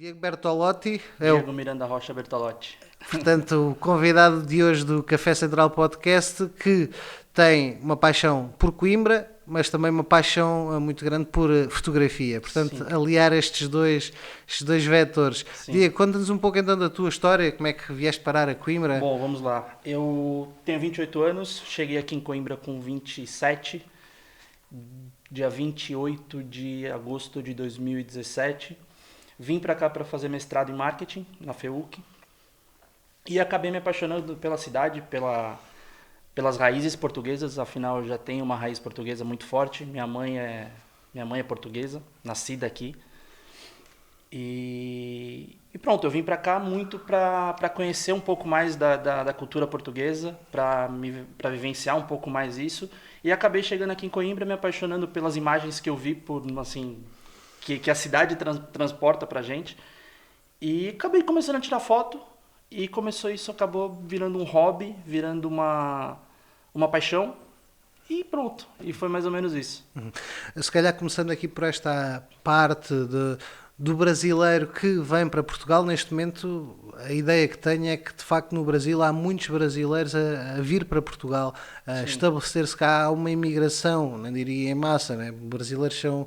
Diego Bertolotti Diego Miranda Rocha Bertolotti. portanto, o convidado de hoje do Café Central Podcast, que tem uma paixão por Coimbra, mas também uma paixão muito grande por fotografia. Portanto, Sim. aliar estes dois vetores. Sim. Diego, conta-nos um pouco então da tua história, como é que vieste parar a Coimbra? Bom, vamos lá. Eu tenho 28 anos, cheguei aqui em Coimbra com 27, dia 28 de agosto de 2017. Vim para cá para fazer mestrado em marketing na FEUC e acabei me apaixonando pela cidade, pelas raízes portuguesas. Afinal, eu já tenho uma raiz portuguesa muito forte. Minha mãe é portuguesa, nascida aqui. E pronto, eu vim para cá muito para conhecer um pouco mais da cultura portuguesa, para vivenciar um pouco mais isso. E acabei chegando aqui em Coimbra, me apaixonando pelas imagens que eu vi, por assim, que a cidade transporta pra gente. E acabei começando a tirar foto e isso acabou virando um hobby, virando uma paixão e pronto. E foi mais ou menos isso. Se calhar começando aqui por esta parte do brasileiro que vem para Portugal, neste momento a ideia que tenho é que de facto no Brasil há muitos brasileiros a vir para Portugal, a estabelecer-se cá, há uma imigração, não diria em massa, né? Brasileiros são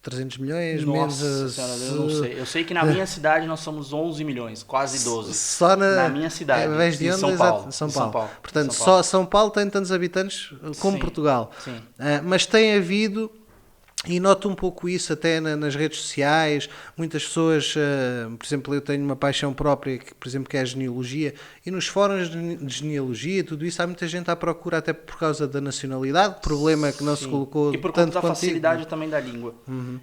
300 milhões, Nossa senhora, eu não sei. Eu sei que na minha cidade nós somos 11 milhões, quase 12. Só na minha cidade, vez de em onde? São Exato, Paulo. São Em Paulo. Portanto, São Paulo. só São Paulo tem tantos habitantes como Sim, Portugal. sim. Mas tem havido, e noto um pouco isso até nas redes sociais, muitas pessoas, por exemplo, eu tenho uma paixão própria, que, por exemplo, que é a genealogia, e nos fóruns de genealogia, tudo isso, há muita gente à procura até por causa da nacionalidade, problema que não se colocou E por tanto conta da contigo. facilidade também da língua.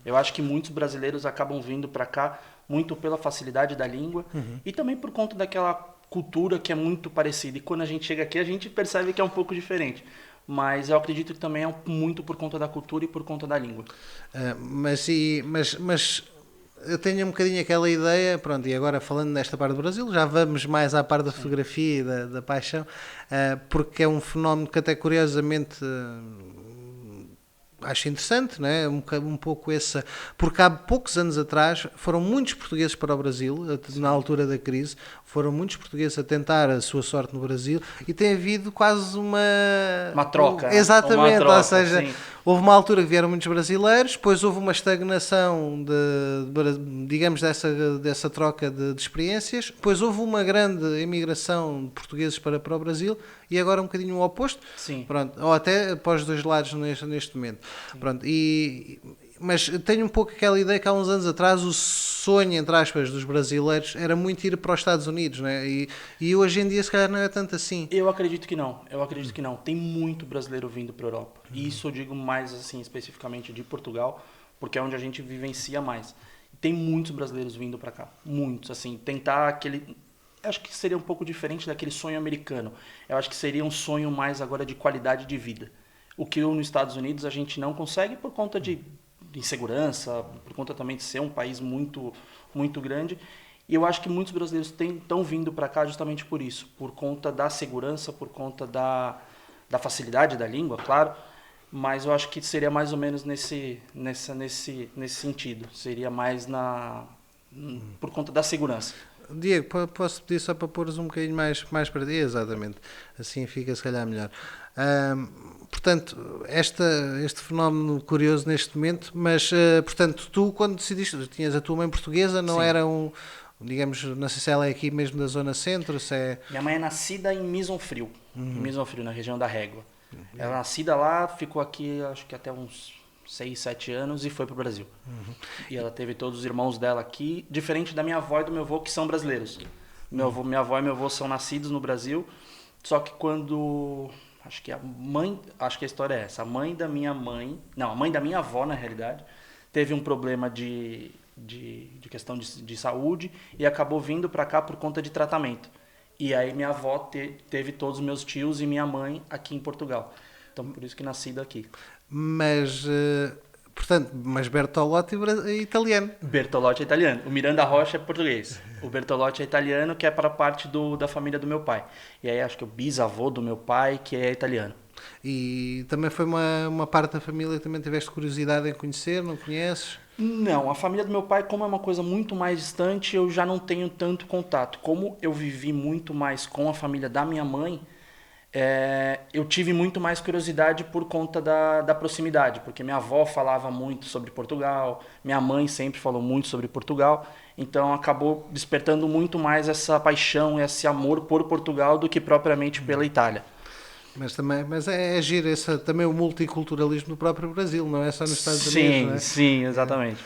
Eu acho que muitos brasileiros acabam vindo para cá muito pela facilidade da língua e também por conta daquela cultura que é muito parecida. E quando a gente chega aqui, a gente percebe que é um pouco diferente. Mas eu acredito que também é muito por conta da cultura e por conta da língua. Mas eu tenho um bocadinho aquela ideia, pronto, e agora falando nesta parte do Brasil, já vamos mais à parte da fotografia e da paixão, porque é um fenómeno que até curiosamente acho interessante, não é? Um pouco essa, porque há poucos anos atrás foram muitos portugueses para o Brasil, na altura da crise, foram muitos portugueses a tentar a sua sorte no Brasil e tem havido quase uma troca. Exatamente, uma troca, ou seja, sim. houve uma altura que vieram muitos brasileiros, depois houve uma estagnação digamos, dessa troca de experiências, depois houve uma grande imigração de portugueses para o Brasil e agora um bocadinho o oposto. Sim. Pronto, ou até para os dois lados neste momento. Pronto, mas tenho um pouco aquela ideia que há uns anos atrás o sonho, entre aspas, dos brasileiros era muito ir para os Estados Unidos, né? E hoje em dia se calhar não é tanto assim. Eu acredito que não. Tem muito brasileiro vindo para a Europa. E isso eu digo mais assim, especificamente de Portugal, porque é onde a gente vivencia mais. Tem muitos brasileiros vindo para cá. Muitos, assim, tentar aquele... Acho que seria um pouco diferente daquele sonho americano. Eu acho que seria um sonho mais agora de qualidade de vida. O que nos Estados Unidos a gente não consegue por conta de insegurança, por conta também de ser um país muito, muito grande. E eu acho que muitos brasileiros estão vindo para cá justamente por isso, por conta da segurança, por conta da facilidade da língua, claro. Mas eu acho que seria mais ou menos nesse sentido. Seria mais por conta da segurança. Diego, posso pedir só para pôres um bocadinho mais para ti? Exatamente. Assim fica se calhar melhor. Portanto, este fenómeno curioso neste momento, mas, portanto, tu quando decidiste, tinhas a tua mãe portuguesa, não Sim. era digamos, não sei se ela é aqui mesmo da zona centro, se é... Minha mãe é nascida em Misonfrio, na região da Régua. Ela é nascida lá, ficou aqui acho que até uns 6, 7 anos e foi para o Brasil. E ela teve todos os irmãos dela aqui, diferente da minha avó e do meu avô, que são brasileiros. Minha avó e meu avô são nascidos no Brasil, só que quando... Acho que a história é essa. A mãe da minha avó, na realidade, teve um problema de questão de saúde e acabou vindo para cá por conta de tratamento. E aí minha avó teve todos os meus tios e minha mãe aqui em Portugal. Então, por isso que nasci daqui. Mas, portanto, Bertolotti é italiano. Bertolotti é italiano. O Miranda Rocha é português. O Bertolotti é italiano, que é para parte da família do meu pai. E aí acho que o bisavô do meu pai, que é italiano. E também foi uma parte da família que também tiveste curiosidade em conhecer, não conheces? Não, a família do meu pai, como é uma coisa muito mais distante, eu já não tenho tanto contato. Como eu vivi muito mais com a família da minha mãe, eu tive muito mais curiosidade por conta da proximidade, porque minha avó falava muito sobre Portugal, minha mãe sempre falou muito sobre Portugal, então acabou despertando muito mais essa paixão, esse amor por Portugal do que propriamente pela Itália. Mas é giro também o multiculturalismo do próprio Brasil, não é só nos Estados Unidos, não Sim, é? sim, exatamente.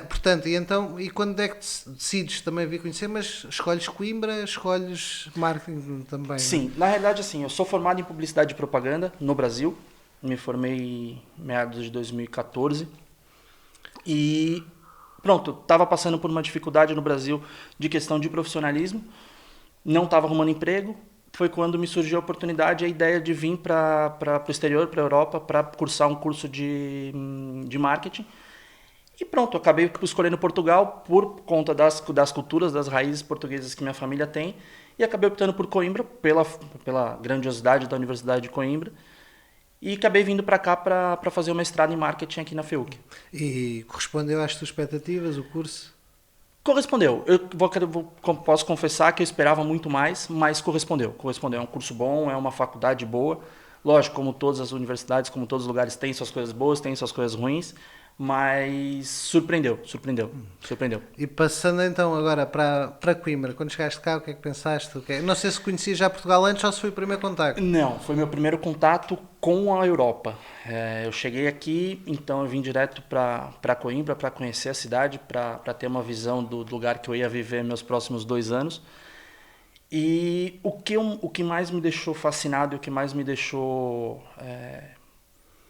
Portanto, e quando é que decides também vir conhecer, mas escolhes Coimbra, escolhes marketing também, não Sim, na realidade, assim, eu sou formado em publicidade e propaganda no Brasil. Me formei em meados de 2014. E pronto, estava passando por uma dificuldade no Brasil de questão de profissionalismo. Não estava arrumando emprego. Foi quando me surgiu a oportunidade, a ideia de vir para o exterior, para a Europa, para cursar um curso de marketing. E pronto, acabei escolhendo Portugal por conta das culturas, das raízes portuguesas que minha família tem. E acabei optando por Coimbra, pela grandiosidade da Universidade de Coimbra. E acabei vindo para cá para fazer o mestrado em marketing aqui na FEUC. E correspondeu às tuas expectativas o curso? Correspondeu. Posso confessar que eu esperava muito mais, mas correspondeu. Correspondeu. É um curso bom, é uma faculdade boa. Lógico, como todas as universidades, como todos os lugares, tem suas coisas boas, tem suas coisas ruins. Mas surpreendeu. E passando então agora para Coimbra, quando chegaste cá, o que é que pensaste? Não sei se conhecias já Portugal antes ou se foi o primeiro contacto. Não, foi meu primeiro contato com a Europa. Eu cheguei aqui, então eu vim direto para Coimbra para conhecer a cidade, para ter uma visão do lugar que eu ia viver meus próximos 2 anos. E o que mais me deixou fascinado e o que mais me deixou...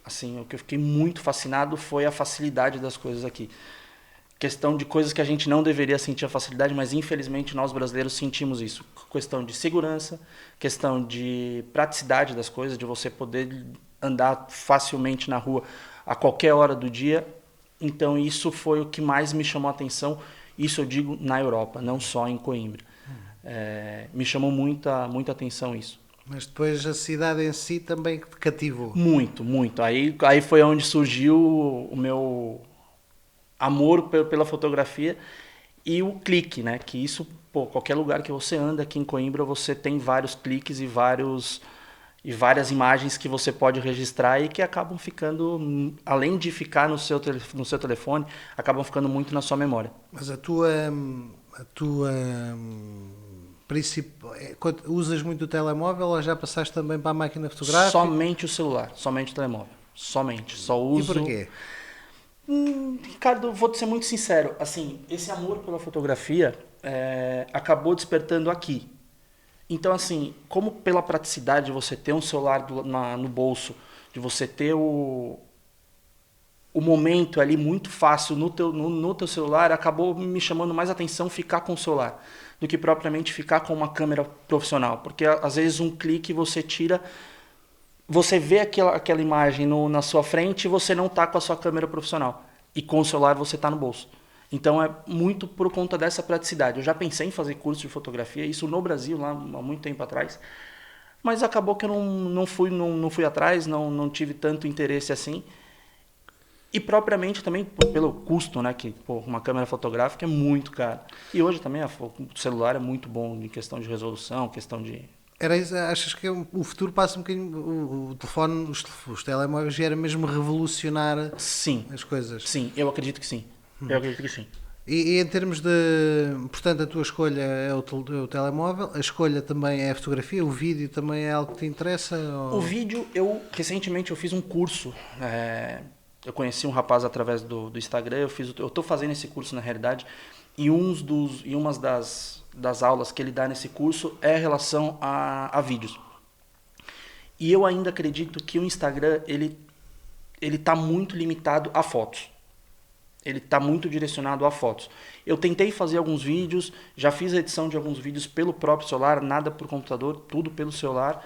assim, o que eu fiquei muito fascinado foi a facilidade das coisas aqui. Questão de coisas que a gente não deveria sentir a facilidade, mas infelizmente nós brasileiros sentimos isso. Questão de segurança, questão de praticidade das coisas, de você poder andar facilmente na rua a qualquer hora do dia. Então isso foi o que mais me chamou a atenção, isso eu digo na Europa, não só em Coimbra. Me chamou muita atenção isso. Mas depois a cidade em si também te cativou. Muito, muito. Aí foi onde surgiu o meu amor pela fotografia e o clique, né? Que isso, qualquer lugar que você anda aqui em Coimbra, você tem vários cliques e várias imagens que você pode registrar e que acabam ficando, além de ficar no seu telefone, acabam ficando muito na sua memória. Mas a tua usas muito o telemóvel ou já passaste também para a máquina fotográfica? Somente o celular, somente o telemóvel. Somente, só uso... E porquê? Ricardo, vou te ser muito sincero, assim, esse amor pela fotografia acabou despertando aqui. Então, assim, como pela praticidade de você ter um celular no bolso, de você ter o momento ali muito fácil no teu celular, acabou me chamando mais atenção ficar com o celular do que propriamente ficar com uma câmera profissional. Porque às vezes um clique você tira, você vê aquela imagem na sua frente e você não está com a sua câmera profissional. E com o celular você está no bolso. Então é muito por conta dessa praticidade. Eu já pensei em fazer curso de fotografia, isso no Brasil, lá há muito tempo atrás. Mas acabou que eu não fui atrás, não tive tanto interesse assim. E propriamente também pelo custo, né? Que uma câmera fotográfica é muito cara. E hoje também o celular é muito bom em questão de resolução, questão de... Era isso, achas que o futuro passa um bocadinho... O telefone, os telemóveis já era mesmo revolucionar as coisas? Sim, eu acredito que sim. Eu acredito que sim. E em termos de... Portanto, a tua escolha é o telemóvel, a escolha também é a fotografia, o vídeo também é algo que te interessa? Ou... O vídeo, recentemente eu fiz um curso... Eu conheci um rapaz através do Instagram, eu estou fazendo esse curso na realidade, e uma das aulas que ele dá nesse curso é em relação a vídeos. E eu ainda acredito que o Instagram, ele está muito limitado a fotos. Ele está muito direcionado a fotos. Eu tentei fazer alguns vídeos, já fiz a edição de alguns vídeos pelo próprio celular, nada por computador, tudo pelo celular.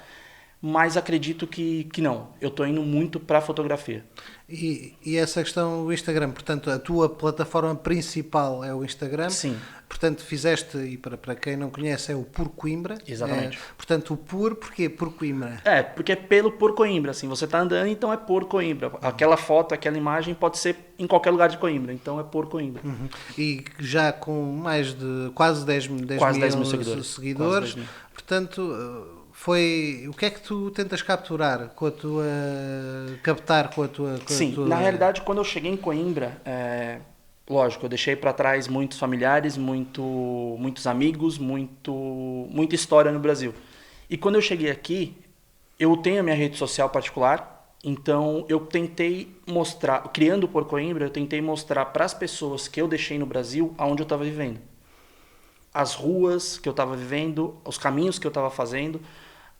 mas acredito que não. Eu estou indo muito para fotografia. E essa questão do Instagram, portanto, a tua plataforma principal é o Instagram. Sim. Portanto, fizeste, e para quem não conhece, é o Por Coimbra. Exatamente. Portanto, o Por, porquê Por Coimbra? Porque é pelo Por Coimbra, assim, você está andando, então é Por Coimbra. Aquela foto, aquela imagem pode ser em qualquer lugar de Coimbra, então é Por Coimbra. Uhum. E já com mais de quase 10 mil seguidores. Portanto, o que é que tu tentas capturar com a tua... captar com a tua... Sim, na realidade, quando eu cheguei em Coimbra, lógico, eu deixei para trás muitos familiares, muitos amigos, muita história no Brasil. E quando eu cheguei aqui, eu tenho a minha rede social particular, então eu tentei mostrar, criando o Por Coimbra, eu tentei mostrar para as pessoas que eu deixei no Brasil aonde eu estava vivendo. As ruas que eu estava vivendo, os caminhos que eu estava fazendo,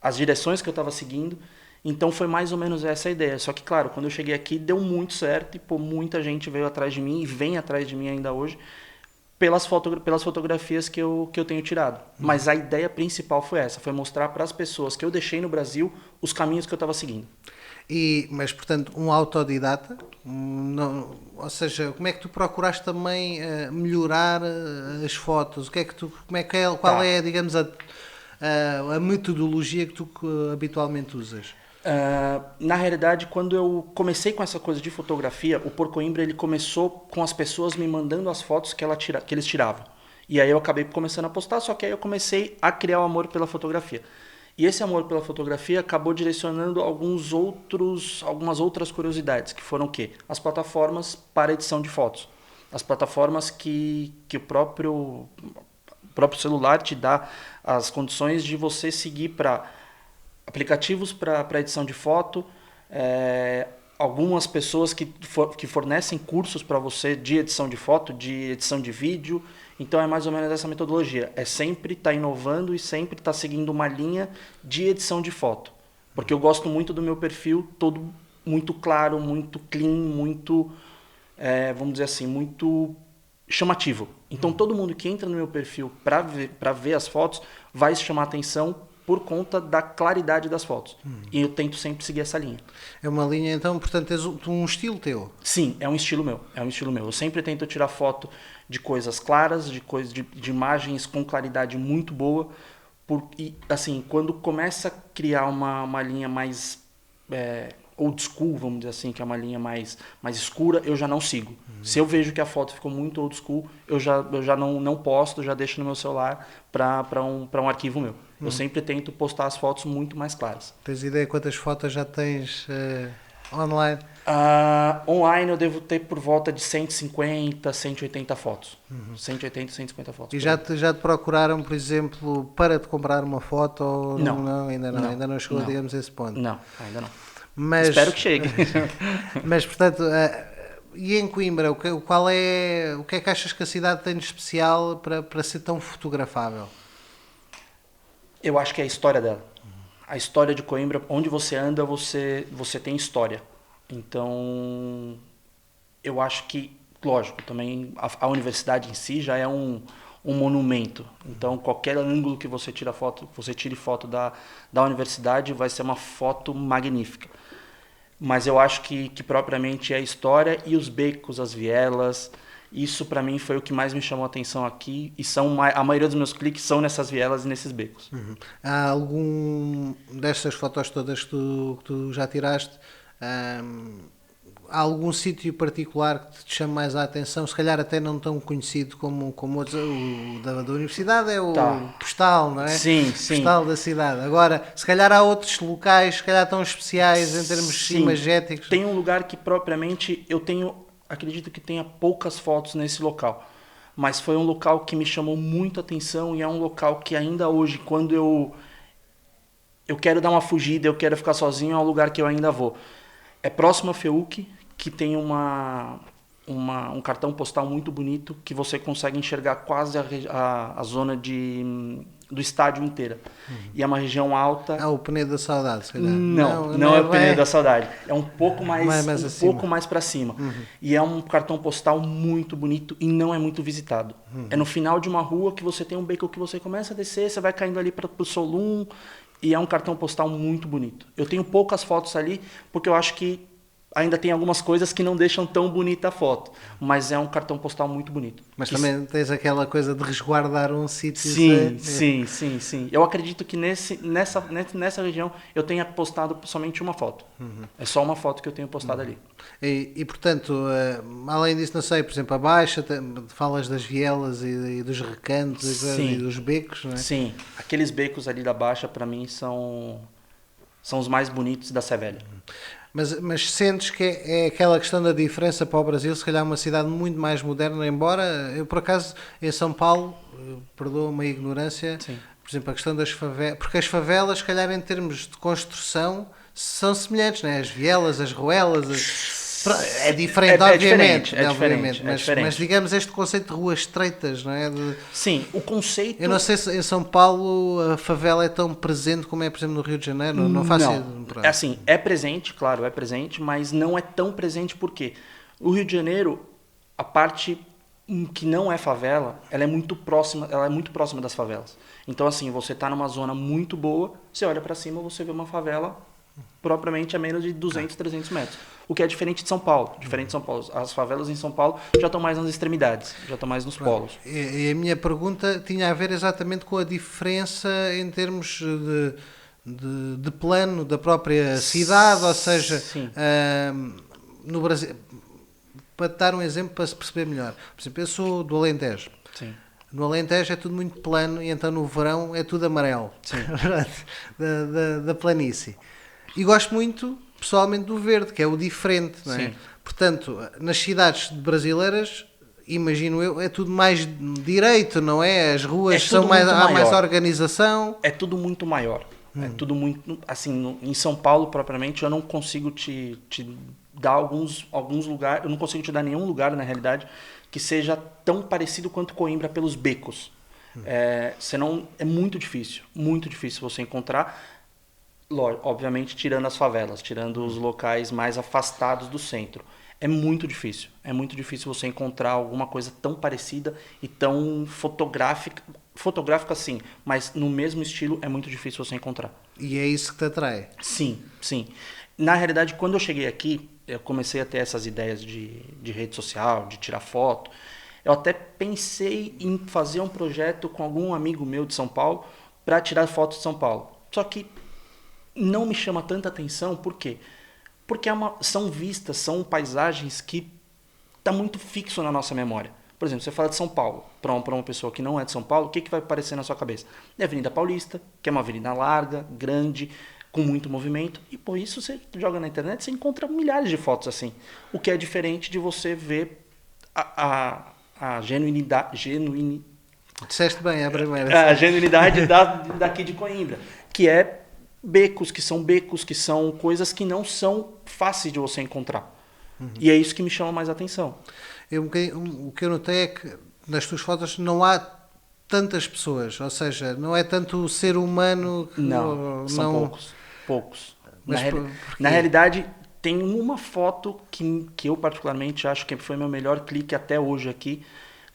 as direções que eu estava seguindo. Então foi mais ou menos essa a ideia. Só que, claro, quando eu cheguei aqui deu muito certo e muita gente veio atrás de mim e vem atrás de mim ainda hoje pelas fotografias que eu tenho tirado. Mas a ideia principal foi essa, foi mostrar para as pessoas que eu deixei no Brasil os caminhos que eu estava seguindo. Mas, portanto, um autodidata, ou seja, como é que tu procuraste também melhorar as fotos? Qual é, digamos, a metodologia que tu habitualmente usas? Na realidade, quando eu comecei com essa coisa de fotografia, o Por Coimbra ele começou com as pessoas me mandando as fotos que eles tiravam. E aí eu acabei começando a postar, só que aí eu comecei a criar o amor pela fotografia. E esse amor pela fotografia acabou direcionando algumas outras curiosidades, que foram o quê? As plataformas para edição de fotos. As plataformas que o próprio celular te dá as condições de você seguir para aplicativos para edição de foto, algumas pessoas que fornecem cursos para você de edição de foto, de edição de vídeo. Então é mais ou menos essa metodologia. É sempre estar inovando e sempre estar seguindo uma linha de edição de foto. Porque eu gosto muito do meu perfil todo muito claro, muito clean, muito, vamos dizer assim, muito chamativo. Então todo mundo que entra no meu perfil para ver as fotos vai se chamar atenção por conta da claridade das fotos. E eu tento sempre seguir essa linha. É uma linha, então, portanto, tens um estilo teu? Sim, é um estilo meu. Eu sempre tento tirar foto de coisas claras, de imagens com claridade muito boa. E, assim, quando começa a criar uma linha mais old school, vamos dizer assim, que é uma linha mais escura, eu já não sigo. Se eu vejo que a foto ficou muito old school, eu já não posto, já deixo no meu celular para um arquivo meu. Eu sempre tento postar as fotos muito mais claras. Tens ideia quantas fotos já tens online? Online eu devo ter por volta de 150, 180 fotos. 180, 150 fotos. E já te procuraram, por exemplo, para te comprar uma foto? Ou não, ainda não chegou, digamos, a esse ponto? Não, ainda não. Mas, espero que chegue. Mas, portanto, e em Coimbra, o que é que achas que a cidade tem de especial para ser tão fotografável? Eu acho que é a história dela. A história de Coimbra, onde você anda, você tem história. Então, eu acho que, lógico, também a universidade em si já é um monumento. Então, qualquer ângulo que você tire foto da universidade, vai ser uma foto magnífica. Mas eu acho que propriamente é a história e os becos, as vielas. Isso, para mim, foi o que mais me chamou a atenção aqui. E a maioria dos meus cliques são nessas vielas e nesses becos. Há algum destas fotos todas que tu já tiraste? Há algum sítio particular que te chame mais a atenção? Se calhar até não tão conhecido como outros. O da universidade é o postal, não é? Sim. Postal da cidade. Agora, se calhar há outros locais, se calhar tão especiais em termos imagéticos. Tem um lugar que propriamente acredito que tenha poucas fotos nesse local. Mas foi um local que me chamou muito a atenção e é um local que ainda hoje, quando eu quero dar uma fugida, eu quero ficar sozinho, é um lugar que eu ainda vou. É próximo a FEUC, que tem um cartão postal muito bonito, que você consegue enxergar quase a zona do estádio inteira. E é uma região alta. O Penedo da Saudade, se calhar. Não é o Penedo da Saudade. É um pouco pouco mais para cima. E é um cartão postal muito bonito e não é muito visitado. É no final de uma rua que você tem um beco que você começa a descer, você vai caindo ali para o Solum. E é um cartão postal muito bonito. Eu tenho poucas fotos ali, porque eu acho que ainda tem algumas coisas que não deixam tão bonita a foto. Mas é um cartão postal muito bonito. Mas também tens aquela coisa de resguardar um sítio. Sim. Eu acredito que nessa região eu tenha postado somente uma foto. É só uma foto que eu tenho postado ali. E, portanto, além disso, não sei, por exemplo, a Baixa, falas das vielas e dos recantos e dos becos, não é? Sim, aqueles becos ali da Baixa, para mim, são os mais bonitos da Sé Velha. Mas sentes que é aquela questão da diferença para o Brasil, se calhar uma cidade muito mais moderna, embora eu, por acaso, em São Paulo, perdoa-me a ignorância, Sim. por exemplo, a questão das favelas, porque as favelas, se calhar, em termos de construção, são semelhantes, né? As vielas, as ruelas, é diferente, obviamente, mas digamos este conceito de ruas estreitas, não é? Sim, o conceito... Eu não sei se em São Paulo a favela é tão presente como é, por exemplo, no Rio de Janeiro, não faço ideia. É assim, é presente, claro, é presente, mas não é tão presente porque o Rio de Janeiro, a parte que não é favela, ela é muito próxima das favelas. Então, assim, você está numa zona muito boa, você olha para cima, você vê uma favela propriamente a menos de 200, 300 metros. O que é diferente de São Paulo. As favelas em São Paulo já estão mais nas extremidades, já estão mais nos polos. E a minha pergunta tinha a ver exatamente com a diferença em termos de plano da própria cidade, ou seja, no Brasil, para te dar um exemplo para se perceber melhor. Por exemplo, eu sou do Alentejo. Sim. No Alentejo é tudo muito plano e então no verão é tudo amarelo. Sim. da planície. E gosto muito, pessoalmente, do verde, que é o diferente, não é? Sim. Portanto, nas cidades brasileiras, imagino eu, é tudo mais direito, não é? As ruas são mais, há mais organização. É tudo muito maior. É tudo muito, assim, em São Paulo propriamente, eu não consigo te dar alguns lugares, eu não consigo te dar nenhum lugar, na realidade, que seja tão parecido quanto Coimbra pelos becos. Senão é muito difícil você encontrar. Obviamente tirando as favelas, tirando os locais mais afastados do centro. É muito difícil você encontrar alguma coisa tão parecida e tão fotográfica sim, mas no mesmo estilo é muito difícil você encontrar. E é isso que te atrai? Sim. Na realidade, quando eu cheguei aqui, eu comecei a ter essas ideias de rede social, de tirar foto. Eu até pensei em fazer um projeto com algum amigo meu de São Paulo para tirar fotos de São Paulo. Só que não me chama tanta atenção, por quê? Porque são paisagens que tá muito fixo na nossa memória. Por exemplo, você fala de São Paulo, para uma pessoa que não é de São Paulo, o que vai aparecer na sua cabeça? É a Avenida Paulista, que é uma avenida larga, grande, com muito movimento, e por isso você joga na internet, você encontra milhares de fotos assim. O que é diferente de você ver a genuinidade... Disseste bem, a primeira. A genuinidade daqui de Coimbra, que é becos, que são coisas que não são fáceis de você encontrar. E é isso que me chama mais atenção. O que eu notei é que nas tuas fotos não há tantas pessoas, ou seja, não é tanto o ser humano que são poucos. Mas Na realidade, tem uma foto que eu particularmente acho que foi meu melhor clique até hoje aqui,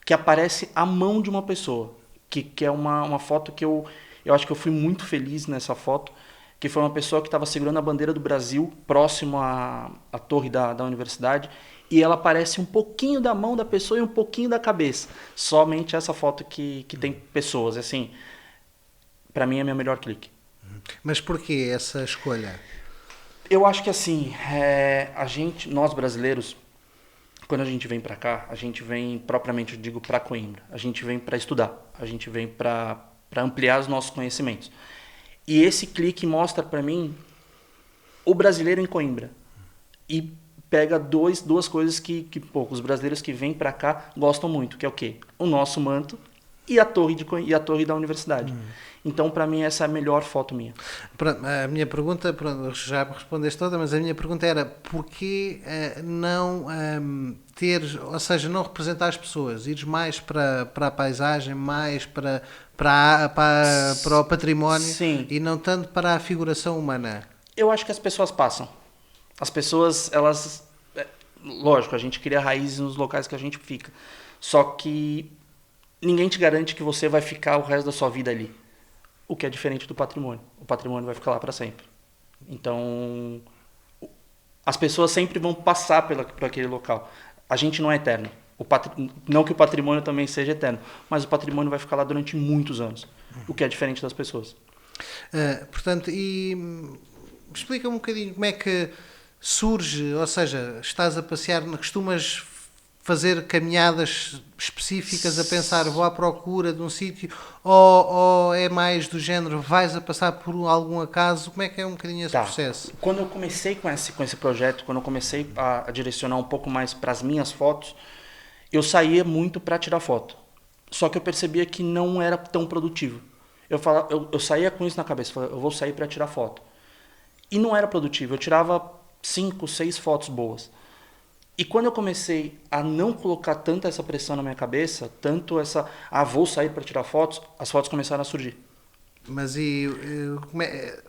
que aparece a mão de uma pessoa, que é uma foto que eu acho que eu fui muito feliz nessa foto, que foi uma pessoa que estava segurando a bandeira do Brasil, próximo à torre da universidade, e ela aparece um pouquinho da mão da pessoa e um pouquinho da cabeça. Somente essa foto que tem pessoas. Assim, para mim é meu melhor clique. Mas porquê essa escolha? Eu acho que assim, nós brasileiros, quando a gente vem para cá, a gente vem propriamente, eu digo, para Coimbra. A gente vem para estudar, a gente vem para ampliar os nossos conhecimentos. E esse clique mostra para mim o brasileiro em Coimbra. E pega duas coisas que os brasileiros que vêm para cá gostam muito, que é o quê? O nosso manto e a torre da universidade. Então, para mim, essa é a melhor foto minha. A minha pergunta, já respondeste toda, mas a minha pergunta era porquê não ou seja, não representar as pessoas, ires mais para a paisagem, mais para o património. Sim. E não tanto para a figuração humana? Eu acho que as pessoas passam. As pessoas, elas... Lógico, a gente cria raízes nos locais que a gente fica. Só que ninguém te garante que você vai ficar o resto da sua vida ali. O que é diferente do patrimônio. O patrimônio vai ficar lá para sempre. Então, as pessoas sempre vão passar por aquele local. A gente não é eterno. Não que o patrimônio também seja eterno, mas o patrimônio vai ficar lá durante muitos anos, o que é diferente das pessoas. Portanto, explica um bocadinho como é que surge, ou seja, estás a passear, costumas fazer caminhadas específicas a pensar, vou à procura de um sítio, ou é mais do género, vais a passar por algum acaso? Como é que é um bocadinho esse processo? Quando eu comecei com esse projeto, quando eu comecei a direcionar um pouco mais para as minhas fotos, eu saía muito para tirar foto. Só que eu percebia que não era tão produtivo. Eu saía com isso na cabeça, eu vou sair para tirar foto. E não era produtivo, eu tirava 5, 6 fotos boas. E quando eu comecei a não colocar tanta essa pressão na minha cabeça, tanto vou sair para tirar fotos, as fotos começaram a surgir. Mas como é,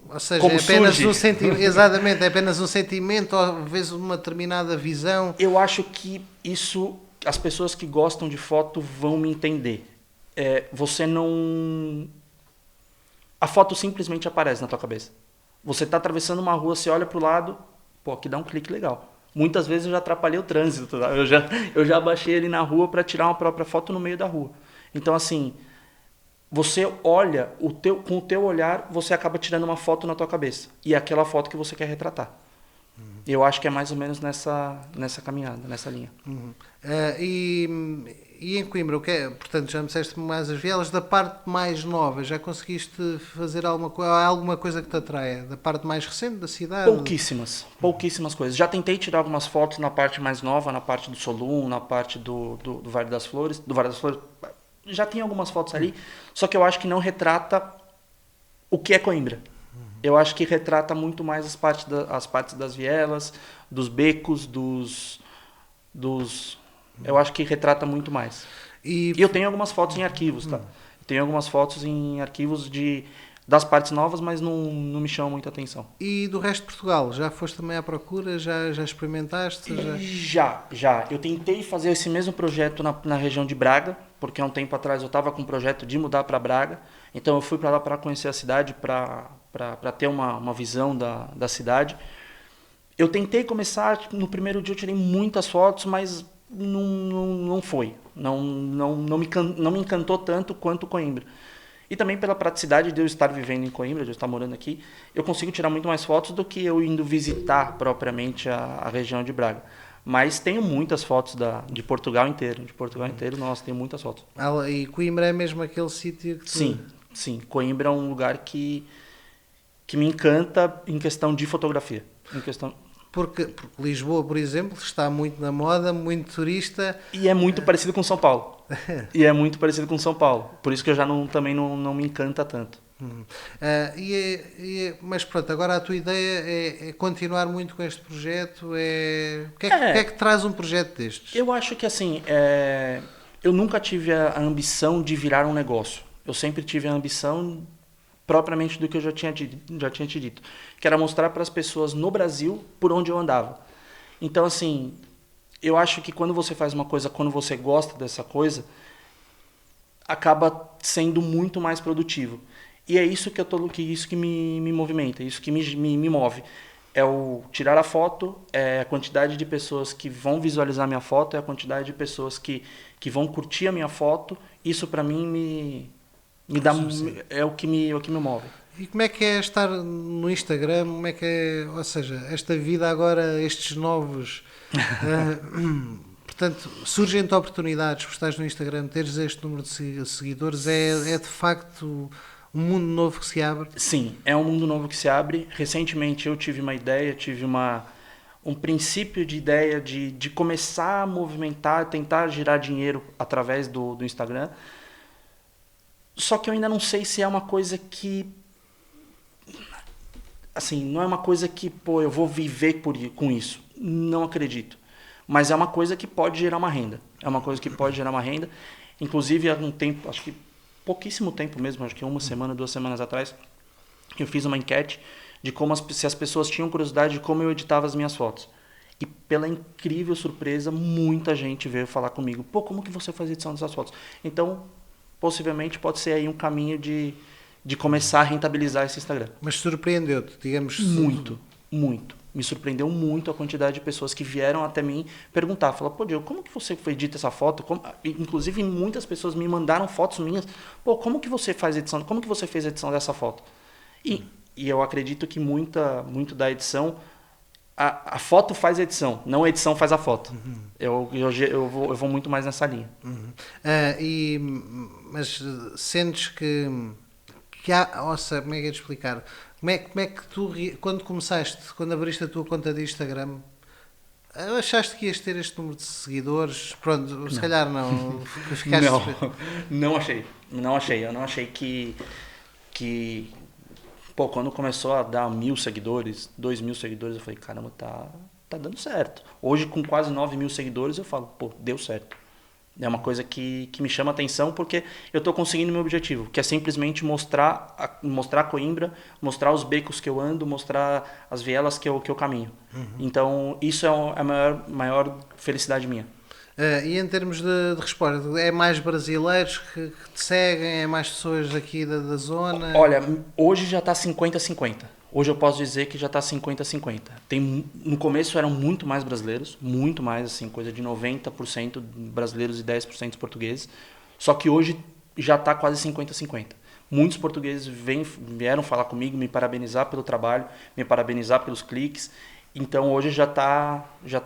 ou seja, Como é apenas surge? um sentimento, exatamente, é apenas um sentimento, ou às vezes uma determinada visão? Eu acho que isso, as pessoas que gostam de foto vão me entender. Você não... A foto simplesmente aparece na tua cabeça. Você está atravessando uma rua, você olha para o lado, pô, aqui dá um clique legal. Muitas vezes eu já atrapalhei o trânsito, tá? Eu já baixei ele na rua para tirar uma própria foto no meio da rua. Então, assim, você olha, com o teu olhar, você acaba tirando uma foto na tua cabeça. E é aquela foto que você quer retratar. Eu acho que é mais ou menos nessa caminhada, nessa linha. E em Coimbra, portanto, já me disseste mais as vielas, da parte mais nova, já conseguiste fazer alguma coisa que te atraia? Da parte mais recente da cidade? Pouquíssimas coisas. Já tentei tirar algumas fotos na parte mais nova, na parte do Solum, na parte do Vale das Flores. Do Vale das Flores, já tem algumas fotos ali, só que eu acho que não retrata o que é Coimbra. Eu acho que retrata muito mais as partes das vielas, dos becos, eu acho que retrata muito mais. E eu tenho algumas fotos em arquivos, tá? Tenho algumas fotos em arquivos das partes novas, mas não me chamam muita atenção. E do resto de Portugal? Já foste também à procura? Já experimentaste? Já. Eu tentei fazer esse mesmo projeto na região de Braga, porque há um tempo atrás eu estava com um projeto de mudar para Braga. Então eu fui para lá para conhecer a cidade, para ter uma visão da cidade. Eu tentei começar, no primeiro dia eu tirei muitas fotos, mas não foi. Não me encantou tanto quanto Coimbra. E também pela praticidade de eu estar vivendo em Coimbra, de eu estar morando aqui, eu consigo tirar muito mais fotos do que eu indo visitar propriamente a região de Braga. Mas tenho muitas fotos de Portugal inteiro. De Portugal inteiro, nossa, tenho muitas fotos. E Coimbra é mesmo aquele sítio que Sim. Coimbra é um lugar que me encanta em questão de fotografia. Porque Lisboa, por exemplo, está muito na moda, muito turista. E é muito parecido com São Paulo. Por isso que eu já também não me encanta tanto. Mas pronto, agora a tua ideia é continuar muito com este projeto. O que é que traz um projeto destes? Eu acho que assim, eu nunca tive a ambição de virar um negócio. Eu sempre tive a ambição propriamente do que eu já tinha te dito, que era mostrar para as pessoas no Brasil por onde eu andava. Então, assim, eu acho que quando você faz uma coisa, quando você gosta dessa coisa, acaba sendo muito mais produtivo. E é isso que me movimenta, isso que me move. É o tirar a foto, é a quantidade de pessoas que vão visualizar minha foto, é a quantidade de pessoas que vão curtir a minha foto. Isso para mim é o que me move. E como é que é estar no Instagram? Como é que é, ou seja, esta vida agora, estes novos... portanto, surgem-te oportunidades por estares no Instagram, teres este número de seguidores, é de facto um mundo novo que se abre? Sim, é um mundo novo que se abre. Recentemente eu tive uma ideia, um princípio de ideia de começar a movimentar, tentar girar dinheiro através do Instagram. Só que eu ainda não sei se é uma coisa que... Assim, não é uma coisa que, eu vou viver com isso. Não acredito. Mas é uma coisa que pode gerar uma renda. Inclusive, há um tempo, acho que pouquíssimo tempo mesmo, acho que 1 semana, 2 semanas atrás, eu fiz uma enquete de se as pessoas tinham curiosidade de como eu editava as minhas fotos. E pela incrível surpresa, muita gente veio falar comigo, como que você faz a edição dessas fotos? Então, possivelmente pode ser aí um caminho de de começar a rentabilizar esse Instagram. Mas surpreendeu-te, digamos... Muito, muito. Me surpreendeu muito a quantidade de pessoas que vieram até mim perguntar. Falaram, pô, Diego, como que você edita essa foto? Inclusive, muitas pessoas me mandaram fotos minhas. Pô, como que você faz edição? Como que você fez a edição dessa foto? E eu acredito que muito da edição... A foto faz a edição, não a edição faz a foto. Eu vou muito mais nessa linha. Mas sentes que há... Nossa, como é que é de explicar? Como é que tu, quando abriste a tua conta de Instagram, achaste que ias ter este número de seguidores? Pronto, se calhar não. Ficaste... Não achei. Eu não achei que... Pô, quando começou a dar 1.000 seguidores, 2.000 seguidores, eu falei, caramba, tá dando certo. Hoje, com quase 9.000 seguidores, eu falo, pô, deu certo. É uma coisa que me chama a atenção porque eu estou conseguindo meu objetivo, que é simplesmente mostrar Coimbra, mostrar os becos que eu ando, mostrar as vielas que eu caminho. Então, isso é a maior felicidade minha. E em termos de resposta, é mais brasileiros que te seguem, é mais pessoas aqui da zona? Olha, hoje já está 50-50. Hoje eu posso dizer que já está 50-50. No começo eram muito mais brasileiros, muito mais, assim, coisa de 90% brasileiros e 10% portugueses. Só que hoje já está quase 50-50. Muitos portugueses vieram falar comigo, me parabenizar pelo trabalho, me parabenizar pelos cliques. Então hoje já tá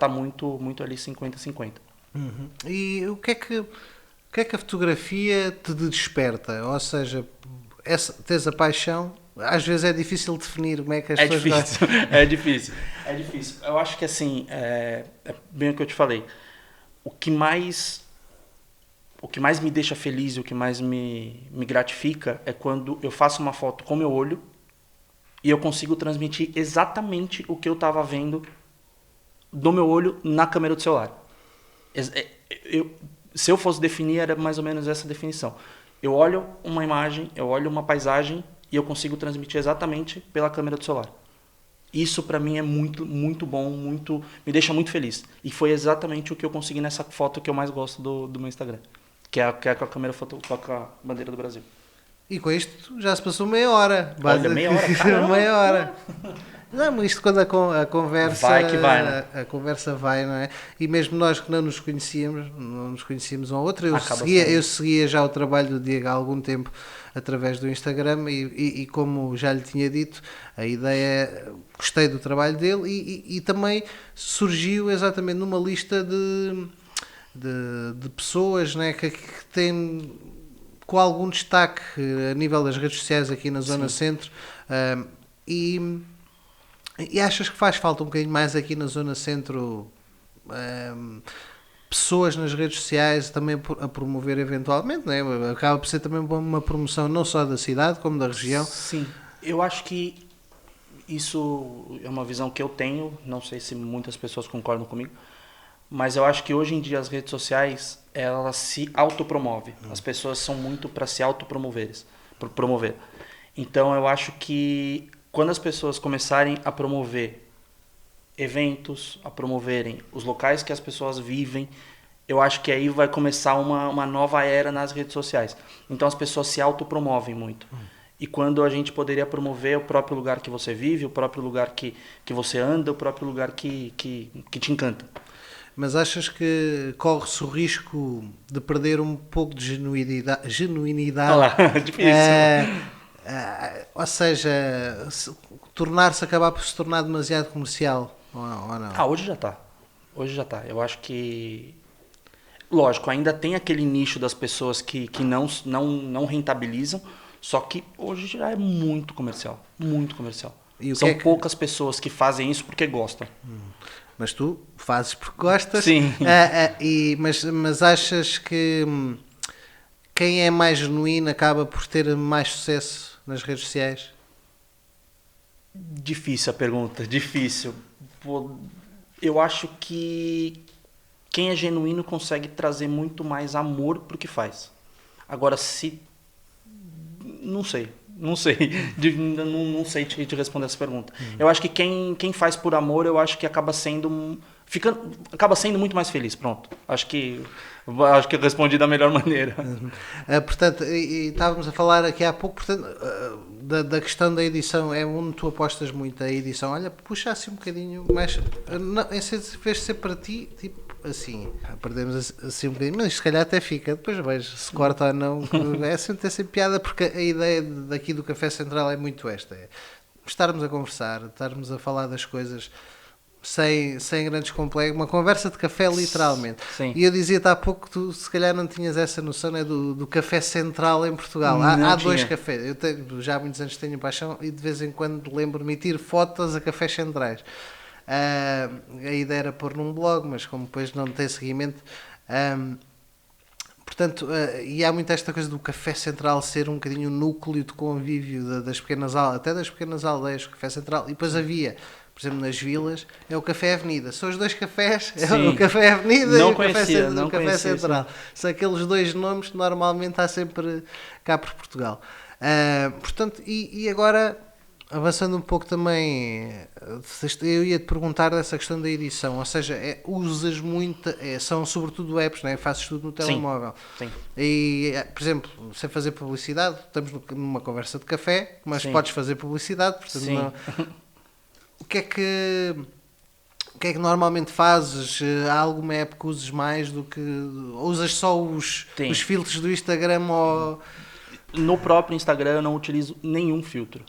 muito ali 50-50. E o que é que a fotografia te desperta? Ou seja, tens a paixão, às vezes é difícil definir como é que as pessoas gostam. É difícil. Eu acho que assim, é bem o que eu te falei. O que mais me deixa feliz e o que mais me gratifica é quando eu faço uma foto com meu olho e eu consigo transmitir exatamente o que eu estava vendo do meu olho na câmera do celular. Se eu fosse definir, era mais ou menos essa definição. Eu olho uma imagem, eu olho uma paisagem e eu consigo transmitir exatamente pela câmera do celular. Isso para mim é muito, muito bom, me deixa muito feliz. E foi exatamente o que eu consegui nessa foto que eu mais gosto do meu Instagram, que é com a câmera com a bandeira do Brasil. E com isto já se passou meia hora. Olha, meia hora, caramba. Meia hora. Não, isto quando a conversa vai que vai, né? A conversa vai, não é? E mesmo nós que não nos conhecíamos um ao outro, eu seguia já o trabalho do Diego há algum tempo através do Instagram e como já lhe tinha dito, a ideia, gostei do trabalho dele e também surgiu exatamente numa lista de pessoas, né, que têm com algum destaque a nível das redes sociais aqui na Zona Centro. E achas que faz falta um bocadinho mais aqui na Zona Centro pessoas nas redes sociais também a promover eventualmente, né? Acaba por ser também uma promoção não só da cidade como da região. Sim, eu acho que isso é uma visão que eu tenho, não sei se muitas pessoas concordam comigo, mas eu acho que hoje em dia as redes sociais elas se autopromovem. As pessoas são muito para se autopromover. Então eu acho que quando as pessoas começarem a promover eventos, a promoverem os locais que as pessoas vivem, eu acho que aí vai começar uma nova era nas redes sociais. Então as pessoas se autopromovem muito. E quando a gente poderia promover o próprio lugar que você vive, o próprio lugar que você anda, o próprio lugar que te encanta. Mas achas que corre-se o risco de perder um pouco de genuinidade? Olá, difícil. Ou seja, acabar por se tornar demasiado comercial, ou não? Hoje já está. Eu acho que, lógico, ainda tem aquele nicho das pessoas que não rentabilizam, só que hoje já é muito comercial, muito comercial. São poucas pessoas que fazem isso porque gostam. Mas tu fazes porque gostas. Sim. Mas achas que quem é mais genuíno acaba por ter mais sucesso nas redes sociais? Difícil a pergunta, difícil. Eu acho que quem é genuíno consegue trazer muito mais amor pro que faz. Agora, não sei não sei te responder essa pergunta. Eu acho que quem faz por amor, eu acho que acaba sendo acaba sendo muito mais feliz. Pronto. Acho que eu respondi da melhor maneira. Portanto, e estávamos a falar aqui há pouco, portanto, da questão da edição, é onde tu apostas muito a edição. Olha, puxa assim um bocadinho mais. Não, em vez de ser para ti, tipo assim, perdemos assim um bocadinho, mas se calhar até fica, depois vejo se corta ou não. É sempre piada, porque a ideia daqui do Café Central é muito esta: é estarmos a conversar, estarmos a falar das coisas. Sem grandes complexos, uma conversa de café literalmente. Sim. E eu dizia-te há pouco que tu se calhar não tinhas essa noção, né, do café central em Portugal. Há dois cafés, eu tenho, já há muitos anos tenho paixão e de vez em quando lembro-me de emitir fotos a cafés centrais. A ideia era pôr num blog, mas como depois não tem seguimento, portanto, e há muito esta coisa do Café Central ser um bocadinho o núcleo de convívio das pequenas aldeias, até das pequenas aldeias, o Café Central, e depois havia, por exemplo, nas vilas, é o Café Avenida. São os dois cafés, Sim. É o Café Avenida não e o Café Central. Sim. São aqueles dois nomes que normalmente há sempre cá por Portugal. Portanto, e agora, avançando um pouco também, eu ia-te perguntar dessa questão da edição, ou seja, usas muito, são sobretudo apps, não é? Fazes tudo no telemóvel. Sim. E, por exemplo, sem fazer publicidade, estamos numa conversa de café, mas Sim. Podes fazer publicidade, portanto Sim. Não... O que é que normalmente fazes? Há alguma app que uses mais do que... Usas só os filtros do Instagram ou... No próprio Instagram eu não utilizo nenhum filtro.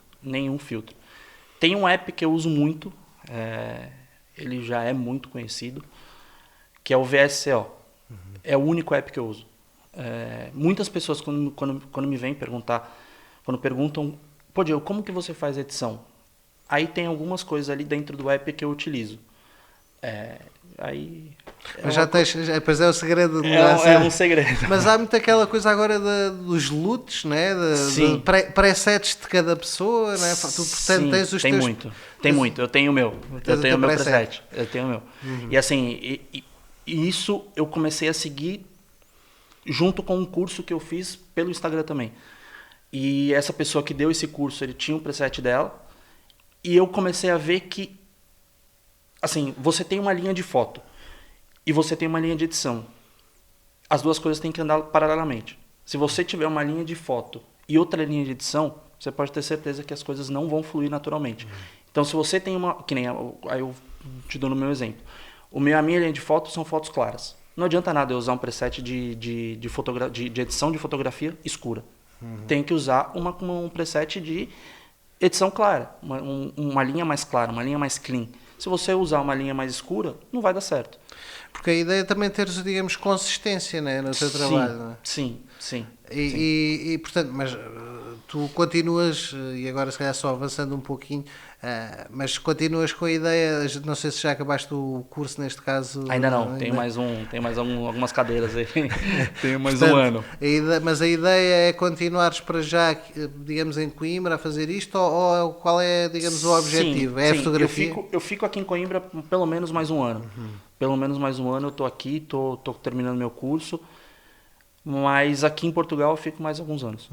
Tem um app que eu uso muito, ele já é muito conhecido, que é o VSCO. É o único app que eu uso. Muitas pessoas quando me vêm perguntar, quando perguntam, pô, Diego, como que você faz a edição? Aí tem algumas coisas ali dentro do app que eu utilizo. Mas pois é o segredo. É um segredo. Mas há muito aquela coisa agora dos loots, né? De presets de cada pessoa, né? Tu, portanto, tens os tem teus... muito. Eu tenho o meu. Eu tenho o meu preset. Uhum. E assim, isso eu comecei a seguir junto com um curso que eu fiz pelo Instagram também. E essa pessoa que deu esse curso, ele tinha um preset dela. E eu comecei a ver que, assim, você tem uma linha de foto e você tem uma linha de edição. As duas coisas têm que andar paralelamente. Se você tiver uma linha de foto e outra linha de edição, você pode ter certeza que as coisas não vão fluir naturalmente. Então, se você tem uma... Que nem... Aí eu te dou no meu exemplo. A minha linha de foto são fotos claras. Não adianta nada eu usar um preset de edição de fotografia escura. Tem que usar um preset de edição clara. Uma linha mais clara, uma linha mais clean. Se você usar uma linha mais escura, não vai dar certo. Porque a ideia é também teres, digamos, consistência, né, no teu trabalho. Não é? Sim. E, portanto, mas tu continuas, e agora se calhar só avançando um pouquinho, mas continuas com a ideia, não sei se já acabaste o curso neste caso. Ainda não, tem mais algumas cadeiras aí. Tenho mais um ano. Mas a ideia é continuares para já, digamos, em Coimbra a fazer isto, ou qual é, digamos, o objetivo? É a fotografia? Eu fico aqui em Coimbra pelo menos mais um ano. Pelo menos mais um ano eu estou aqui, estou terminando meu curso. Mas aqui em Portugal eu fico mais alguns anos.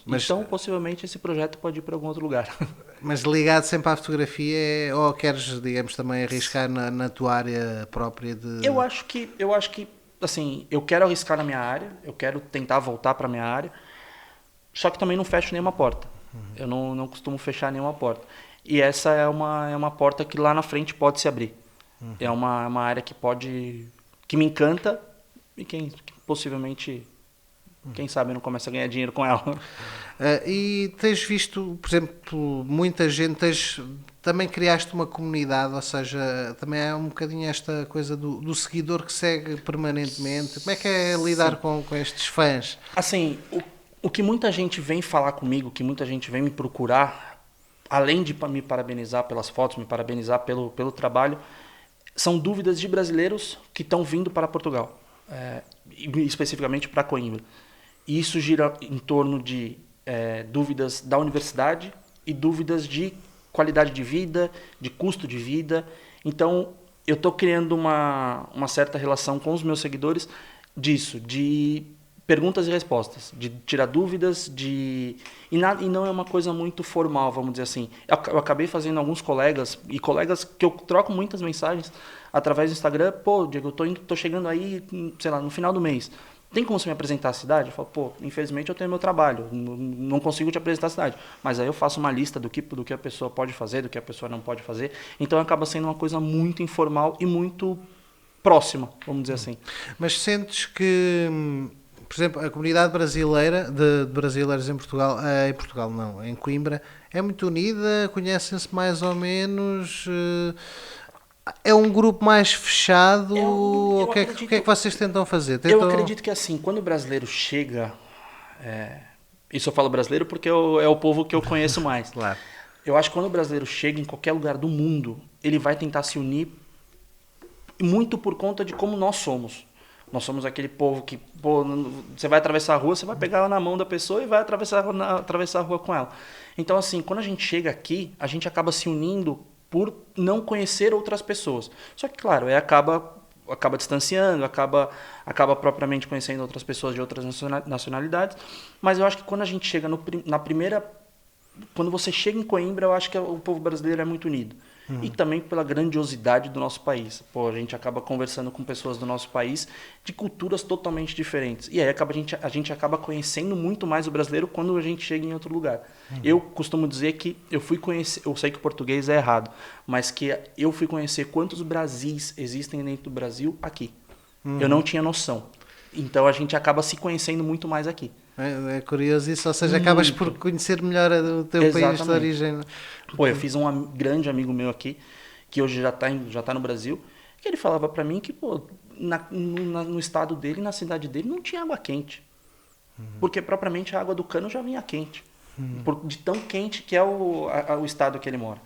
Então, possivelmente, esse projeto pode ir para algum outro lugar. Mas ligado sempre à fotografia, ou queres, digamos, também arriscar na tua área própria de... Eu acho que, assim, eu quero arriscar na minha área, eu quero tentar voltar para a minha área, só que também não fecho nenhuma porta. Eu não costumo fechar nenhuma porta. E essa é uma porta que lá na frente pode se abrir. É uma área que me encanta e possivelmente, quem sabe, não começa a ganhar dinheiro com ela. E tens visto, por exemplo, muita gente, também criaste uma comunidade, ou seja, também é um bocadinho esta coisa do seguidor que segue permanentemente. Como é que é lidar com estes fãs? Assim, o que muita gente vem falar comigo, que muita gente vem me procurar, além de me parabenizar pelas fotos, me parabenizar pelo trabalho, são dúvidas de brasileiros que estão vindo para Portugal. Especificamente para Coimbra. E isso gira em torno de dúvidas da universidade e dúvidas de qualidade de vida, de custo de vida. Então, eu estou criando uma certa relação com os meus seguidores disso, de perguntas e respostas, de tirar dúvidas, e não é uma coisa muito formal, vamos dizer assim. Eu acabei fazendo alguns colegas, e colegas que eu troco muitas mensagens através do Instagram. Pô, Diego, eu tô chegando aí, sei lá, no final do mês. Tem como você me apresentar a cidade? Eu falo, pô, infelizmente eu tenho meu trabalho, não consigo te apresentar a cidade. Mas aí eu faço uma lista do que a pessoa pode fazer, do que a pessoa não pode fazer. Então acaba sendo uma coisa muito informal e muito próxima, vamos dizer assim. Mas sentes que, por exemplo, a comunidade brasileira, de brasileiros em Portugal não, em Coimbra, é muito unida, conhecem-se mais ou menos... É um grupo mais fechado? O que é que vocês tentam fazer? Eu acredito que assim, quando o brasileiro chega... Isso eu falo brasileiro porque é o povo que eu conheço mais. Claro. Eu acho que quando o brasileiro chega em qualquer lugar do mundo, ele vai tentar se unir muito por conta de como nós somos. Nós somos aquele povo que, pô, você vai atravessar a rua, você vai pegar na mão da pessoa e vai atravessar a rua com ela. Então, assim, quando a gente chega aqui, a gente acaba se unindo por não conhecer outras pessoas. Só que, claro, acaba distanciando, acaba propriamente conhecendo outras pessoas de outras nacionalidades. Mas eu acho que quando a gente chega na primeira... Quando você chega em Coimbra, eu acho que o povo brasileiro é muito unido. E também pela grandiosidade do nosso país. Pô, a gente acaba conversando com pessoas do nosso país de culturas totalmente diferentes. E aí a gente acaba conhecendo muito mais o brasileiro quando a gente chega em outro lugar. Eu costumo dizer que eu sei que o português é errado, mas que eu fui conhecer quantos Brasis existem dentro do Brasil aqui. Eu não tinha noção. Então a gente acaba se conhecendo muito mais aqui. É curioso isso, ou seja, acabas por conhecer melhor o teu país de origem. Pô, eu fiz um grande amigo meu aqui, que hoje já tá no Brasil, que ele falava pra mim que, pô, no estado dele, na cidade dele, não tinha água quente. Porque propriamente a água do cano já vinha quente. De tão quente que é o estado que ele mora.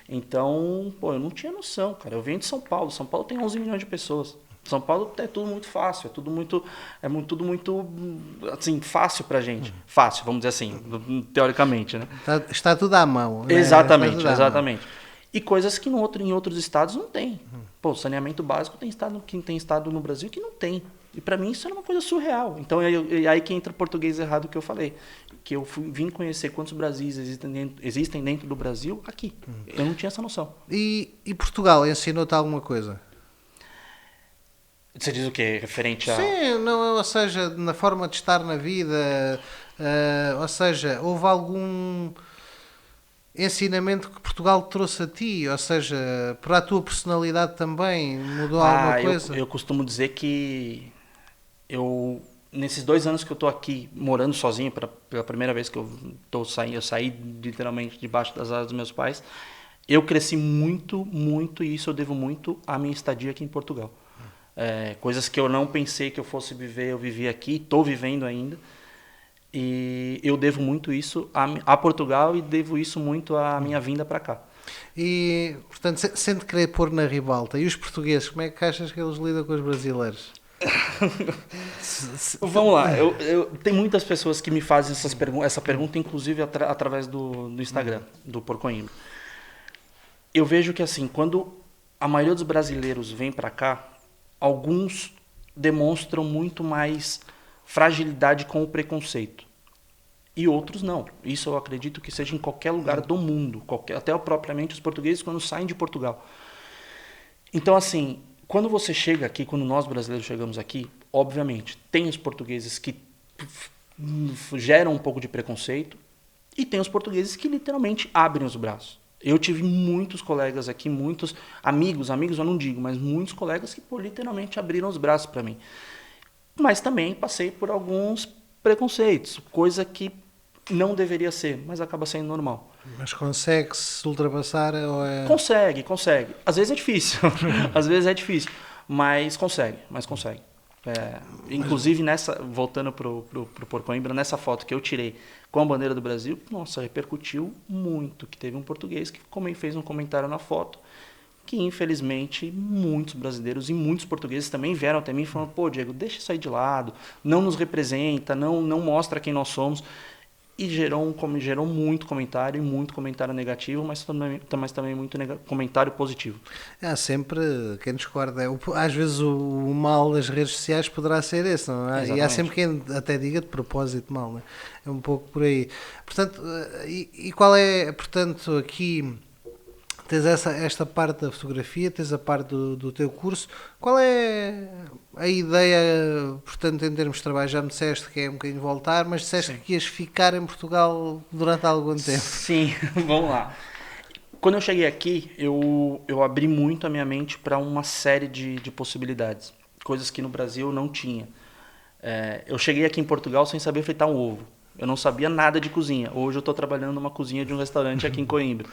Então, pô, eu não tinha noção, cara. Eu venho de São Paulo. São Paulo tem 11 milhões de pessoas. São Paulo é tudo muito fácil, tudo muito assim, fácil pra gente. Fácil, vamos dizer assim, teoricamente, né? Está tudo à mão. Né? Exatamente. E coisas que em outros estados não tem. Pô, saneamento básico tem estado no Brasil que não tem. E pra mim isso era uma coisa surreal. Então é aí que entra o português errado que eu falei. Que eu vim conhecer quantos Brasis existem dentro do Brasil aqui. Eu não tinha essa noção. E Portugal ensinou-te alguma coisa? Você diz o quê? Referente a... Sim, não, ou seja, na forma de estar na vida, ou seja, houve algum ensinamento que Portugal te trouxe a ti, ou seja, para a tua personalidade também, mudou alguma coisa? Eu costumo dizer que nesses 2 anos que eu estou aqui morando sozinho, pela primeira vez que eu saí literalmente debaixo das asas dos meus pais, eu cresci muito, muito, e isso eu devo muito à minha estadia aqui em Portugal. Coisas que eu não pensei que eu fosse viver, eu vivi aqui, estou vivendo ainda. E eu devo muito isso a Portugal e devo isso muito à minha vinda para cá. E, portanto, sem te querer pôr na ribalta, e os portugueses, como é que achas que eles lidam com os brasileiros? Vamos lá, tem muitas pessoas que me fazem essa pergunta, inclusive através do Instagram, do Porcoimbra. Eu vejo que assim, quando a maioria dos brasileiros vem para cá, alguns demonstram muito mais fragilidade com o preconceito. E outros não. Isso eu acredito que seja em qualquer lugar do mundo. Até propriamente os portugueses quando saem de Portugal. Então, assim, quando você chega aqui, quando nós brasileiros chegamos aqui, obviamente, tem os portugueses que geram um pouco de preconceito e tem os portugueses que literalmente abrem os braços. Eu tive muitos colegas aqui, muitos amigos eu não digo, mas muitos colegas que literalmente abriram os braços para mim. Mas também passei por alguns preconceitos, coisa que não deveria ser, mas acaba sendo normal. Mas consegue-se ultrapassar? Ou é... Consegue. Às vezes é difícil, mas consegue. Inclusive, voltando pro Porcoimbra, nessa foto que eu tirei com a bandeira do Brasil, nossa, repercutiu muito, que teve um português que fez um comentário na foto, que infelizmente muitos brasileiros e muitos portugueses também vieram até mim falando, pô, Diego, deixa isso aí de lado, não nos representa, não mostra quem nós somos. e gerou muito comentário negativo, mas também muito comentário positivo. Há sempre quem discorda. Às vezes o mal das redes sociais poderá ser esse, não é? E há sempre quem até diga de propósito mal, não é? É um pouco por aí. Portanto, e qual é, portanto, aqui tens esta parte da fotografia, tens a parte do teu curso. Qual é a ideia, portanto, em termos de trabalho? Já me disseste que é um bocadinho voltar, mas disseste que ias ficar em Portugal durante algum tempo. Sim, vamos lá. Quando eu cheguei aqui, eu abri muito a minha mente para uma série de possibilidades. Coisas que no Brasil não tinha. Eu cheguei aqui em Portugal sem saber fritar um ovo. Eu não sabia nada de cozinha. Hoje eu estou trabalhando numa cozinha de um restaurante aqui em Coimbra.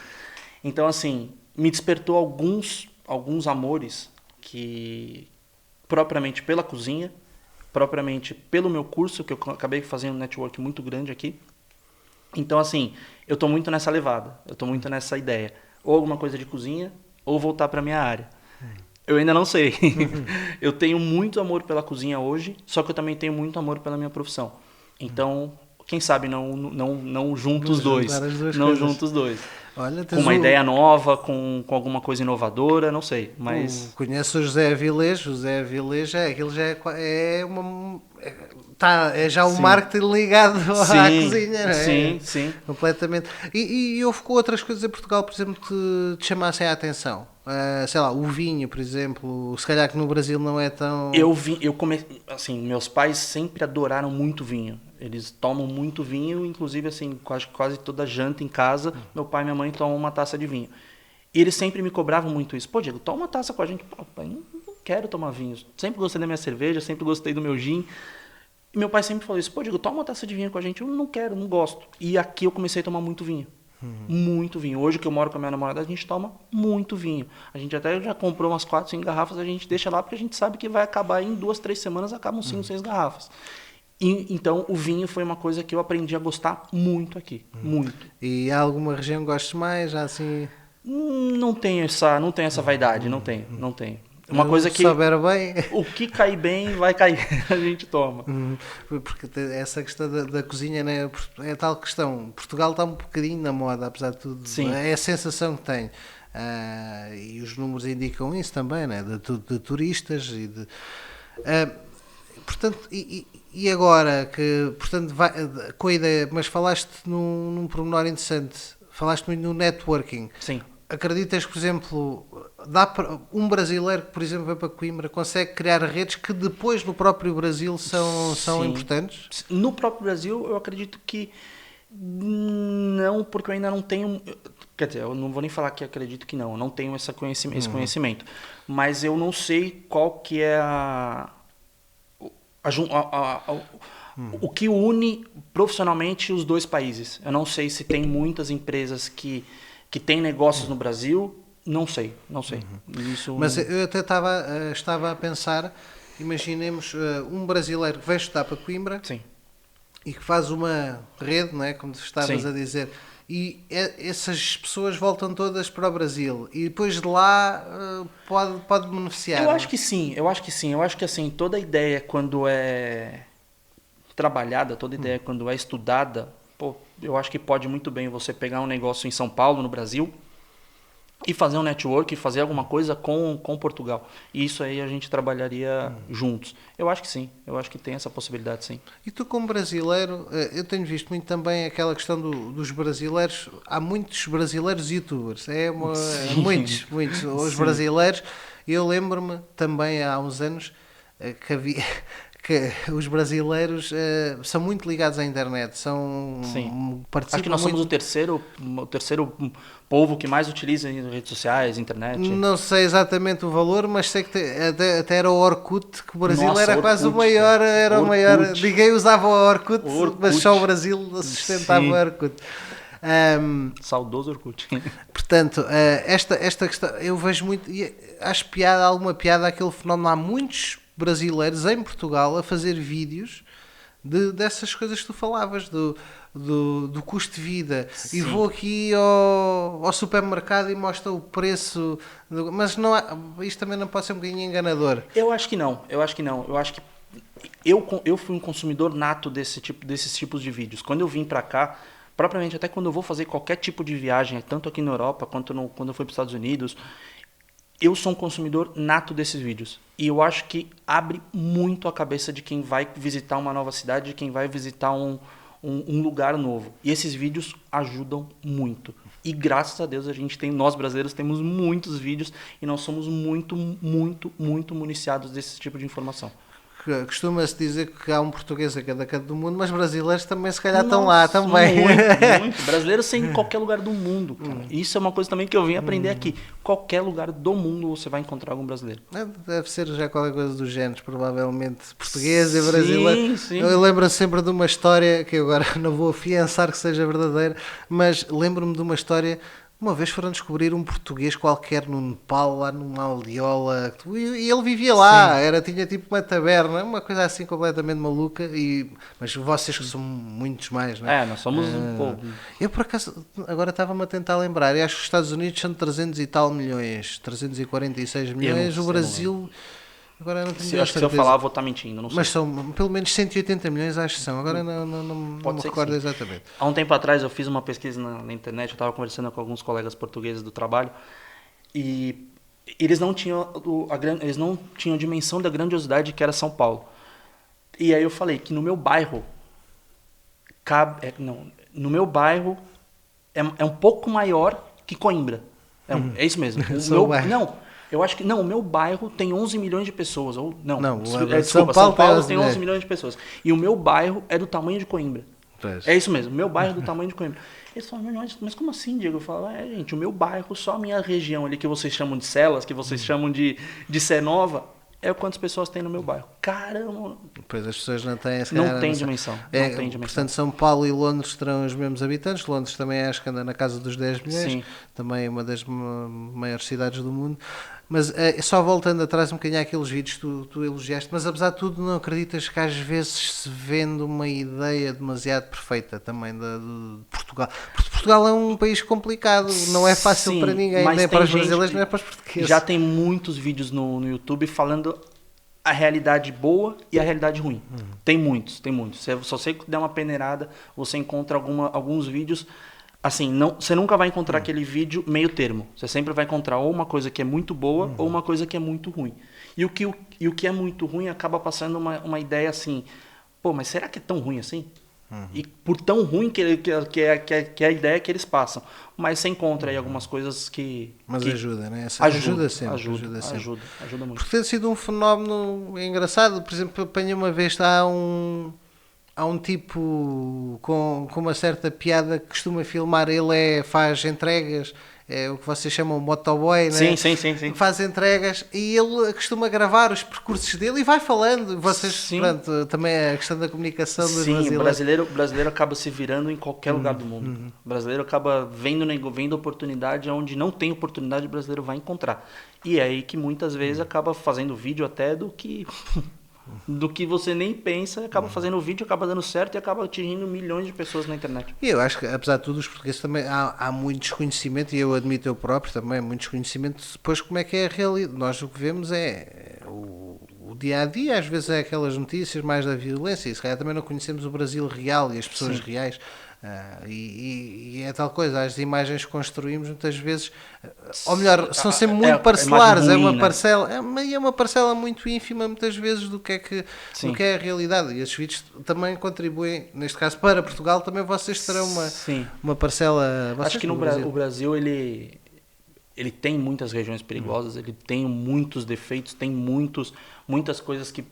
Então, assim, me despertou alguns amores que, propriamente pela cozinha, propriamente pelo meu curso, que eu acabei fazendo um network muito grande aqui. Então, assim, eu estou muito nessa levada, eu estou muito nessa ideia. Ou alguma coisa de cozinha, ou voltar para a minha área. Eu ainda não sei. Eu tenho muito amor pela cozinha hoje, só que eu também tenho muito amor pela minha profissão. Então, quem sabe não junto os dois. Não junto os dois. Olha, com uma ideia nova, com alguma coisa inovadora, não sei. Mas conheço o José Avilés. José Avilés aquilo já é uma... é já o marketing ligado à cozinha, não é? Sim, sim. Completamente. E houve com outras coisas em Portugal, por exemplo, que te chamassem a atenção? Sei lá, o vinho, por exemplo, se calhar que no Brasil não é tão... Assim, meus pais sempre adoraram muito vinho. Eles tomam muito vinho, inclusive, assim, quase toda janta em casa, meu pai e minha mãe tomam uma taça de vinho. E eles sempre me cobravam muito isso. Pô, Diego, toma uma taça com a gente. Pô, pai, não quero tomar vinho. Sempre gostei da minha cerveja, sempre gostei do meu gin. E meu pai sempre falou isso. Pô, Diego, toma uma taça de vinho com a gente. Eu não quero, não gosto. E aqui eu comecei a tomar muito vinho. Muito vinho. Hoje que eu moro com a minha namorada, a gente toma muito vinho. A gente até já comprou umas 4, 5 garrafas, a gente deixa lá porque a gente sabe que vai acabar em 2, 3 semanas, acabam 5, 6 garrafas. Então o vinho foi uma coisa que eu aprendi a gostar muito aqui. Muito. E há alguma região que gostes mais? Assim... Não tenho essa vaidade, não tenho. Uma coisa que souber bem. O que cair bem vai cair, a gente toma. Porque essa questão da cozinha, né, é tal questão. Portugal está um bocadinho na moda, apesar de tudo. Sim. É a sensação que tem. E os números indicam isso também, né, de turistas e de... portanto, e agora que, portanto, com a ideia, mas falaste num pormenor interessante, falaste muito no networking. Sim. Acreditas que, por exemplo, dá para um brasileiro que, por exemplo, vai para Coimbra, consegue criar redes que depois no próprio Brasil são importantes? No próprio Brasil, eu acredito que não, porque eu ainda não tenho... Quer dizer, eu não vou nem falar que acredito que não, eu não tenho esse conhecimento. Mas eu não sei qual que é o que une profissionalmente os dois países. Eu não sei se tem muitas empresas que têm negócios no Brasil, não sei. Isso... Mas eu até estava a pensar, imaginemos um brasileiro que vem estudar para Coimbra. Sim. E que faz uma rede, não é? Como tu estavas a dizer, e essas pessoas voltam todas para o Brasil e depois de lá pode beneficiar. Eu acho que sim. Eu acho que assim, toda ideia quando é trabalhada, toda ideia quando é estudada, eu acho que pode muito bem você pegar um negócio em São Paulo, no Brasil, e fazer um network, fazer alguma coisa com Portugal. E isso aí a gente trabalharia juntos. Eu acho que sim, eu acho que tem essa possibilidade, sim. E tu, como brasileiro, eu tenho visto muito também aquela questão dos brasileiros. Há muitos brasileiros youtubers, muitos. Os brasileiros, eu lembro-me também há uns anos que havia... que os brasileiros são muito ligados à internet, acho que nós somos o terceiro povo que mais utiliza redes sociais, internet. Não sei exatamente o valor, mas sei que até era o Orkut, que o Brasil era Orkut, quase o maior, ninguém usava o Orkut, mas só o Brasil sustentava o Orkut. Saudoso Orkut. Portanto, esta questão, eu vejo muito, acho alguma piada aquele fenómeno. Há muitos brasileiros em Portugal a fazer vídeos dessas coisas que tu falavas, do custo de vida. Sim. E vou aqui ao supermercado e mostro o preço, mas não isto também não pode ser um bocadinho enganador. Eu acho que não. Eu acho que eu fui um consumidor nato desses tipos de vídeos. Quando eu vim para cá, propriamente até quando eu vou fazer qualquer tipo de viagem, tanto aqui na Europa quanto quando eu fui para os Estados Unidos, eu sou um consumidor nato desses vídeos. E eu acho que abre muito a cabeça de quem vai visitar uma nova cidade, de quem vai visitar um lugar novo. E esses vídeos ajudam muito. E graças a Deus nós brasileiros temos muitos vídeos e nós somos muito, muito, muito municiados desse tipo de informação. Costuma-se dizer que há um português a cada canto do mundo, mas brasileiros também se calhar estão lá também. Muito. Brasileiros em qualquer lugar do mundo, cara. Isso é uma coisa também que eu vim aprender aqui. Qualquer lugar do mundo você vai encontrar algum brasileiro. Deve ser já qualquer coisa do género, provavelmente português e brasileiro. Sim. Eu lembro sempre de uma história, que eu agora não vou afiançar que seja verdadeira, mas lembro-me de uma história. Uma vez foram descobrir um português qualquer no Nepal, lá numa aldeola, e ele vivia lá, tinha tipo uma taberna, uma coisa assim completamente maluca, mas vocês que são muitos mais, não é? Nós somos um pouco. Eu por acaso, agora estava-me a tentar lembrar, eu acho que os Estados Unidos são 300 e tal milhões, 346 milhões, o Brasil... Agora não tenho acho que se eu falar vou estar mentindo, não sei. Mas são pelo menos 180 milhões, acho que são. Agora não me recordo exatamente. Há um tempo atrás eu fiz uma pesquisa na internet, eu estava conversando com alguns colegas portugueses do trabalho e eles não tinham a dimensão da grandiosidade que era São Paulo. E aí eu falei que no meu bairro no meu bairro é um pouco maior que Coimbra. É isso mesmo. Eu acho que o meu bairro tem 11 milhões de pessoas. Desculpa, São Paulo tem 11 milhões de pessoas. E o meu bairro é do tamanho de Coimbra. É isso mesmo, o meu bairro é do tamanho de Coimbra. Eles falam, mas como assim, Diego? Eu falo, gente, o meu bairro, só a minha região ali que vocês chamam de Celas, que vocês chamam de Cenova, é quantas pessoas tem no meu bairro. Caramba! Pois as pessoas não têm essa Não tem dimensão. Portanto, São Paulo e Londres terão os mesmos habitantes. Londres também acho que anda na casa dos 10 milhões. Sim. Também é uma das maiores cidades do mundo. Mas só voltando atrás um bocadinho àqueles vídeos que tu elogiaste, mas apesar de tudo não acreditas que às vezes se vende uma ideia demasiado perfeita também de Portugal? Porque Portugal é um país complicado, não é fácil para ninguém, nem para os brasileiros, nem para os portugueses. Já tem muitos vídeos no YouTube falando a realidade boa e a realidade ruim. Tem muitos. Se você der uma peneirada, você encontra alguns vídeos. Assim, você nunca vai encontrar aquele vídeo meio termo. Você sempre vai encontrar ou uma coisa que é muito boa ou uma coisa que é muito ruim. E o que é muito ruim acaba passando uma ideia assim, mas será que é tão ruim assim? E por tão ruim que é a ideia que eles passam. Mas você encontra aí algumas coisas que... Mas ajuda, né? Ajuda sempre. Ajuda muito. Porque tem sido um fenómeno engraçado. Por exemplo, apanhei uma vez, há um tipo com uma certa piada que costuma filmar, faz entregas, é o que vocês chamam motoboy, né? Sim. Faz entregas e ele costuma gravar os percursos dele e vai falando. Vocês, pronto, também a questão da comunicação dos brasileiros. O brasileiro acaba se virando em qualquer lugar do mundo. O brasileiro acaba vendo oportunidade onde não tem oportunidade, o brasileiro vai encontrar. E é aí que muitas vezes acaba fazendo vídeo até do que você nem pensa, acaba fazendo vídeo, acaba dando certo e acaba atingindo milhões de pessoas na internet. E eu acho que, apesar de tudo, os portugueses também há muito desconhecimento, e eu admito eu próprio também, muito desconhecimento depois como é que é a realidade. Nós o que vemos é o dia a dia, às vezes é aquelas notícias mais da violência, e se calhar também não conhecemos o Brasil real e as pessoas reais. E é tal coisa, as imagens que construímos muitas vezes, ou melhor, são sempre muito parcelares, ruim, é uma parcela muito ínfima muitas vezes do que é a realidade, e esses vídeos também contribuem, neste caso para Portugal, também vocês terão uma parcela. Acho que o Brasil ele tem muitas regiões perigosas, ele tem muitos defeitos, tem muitas coisas que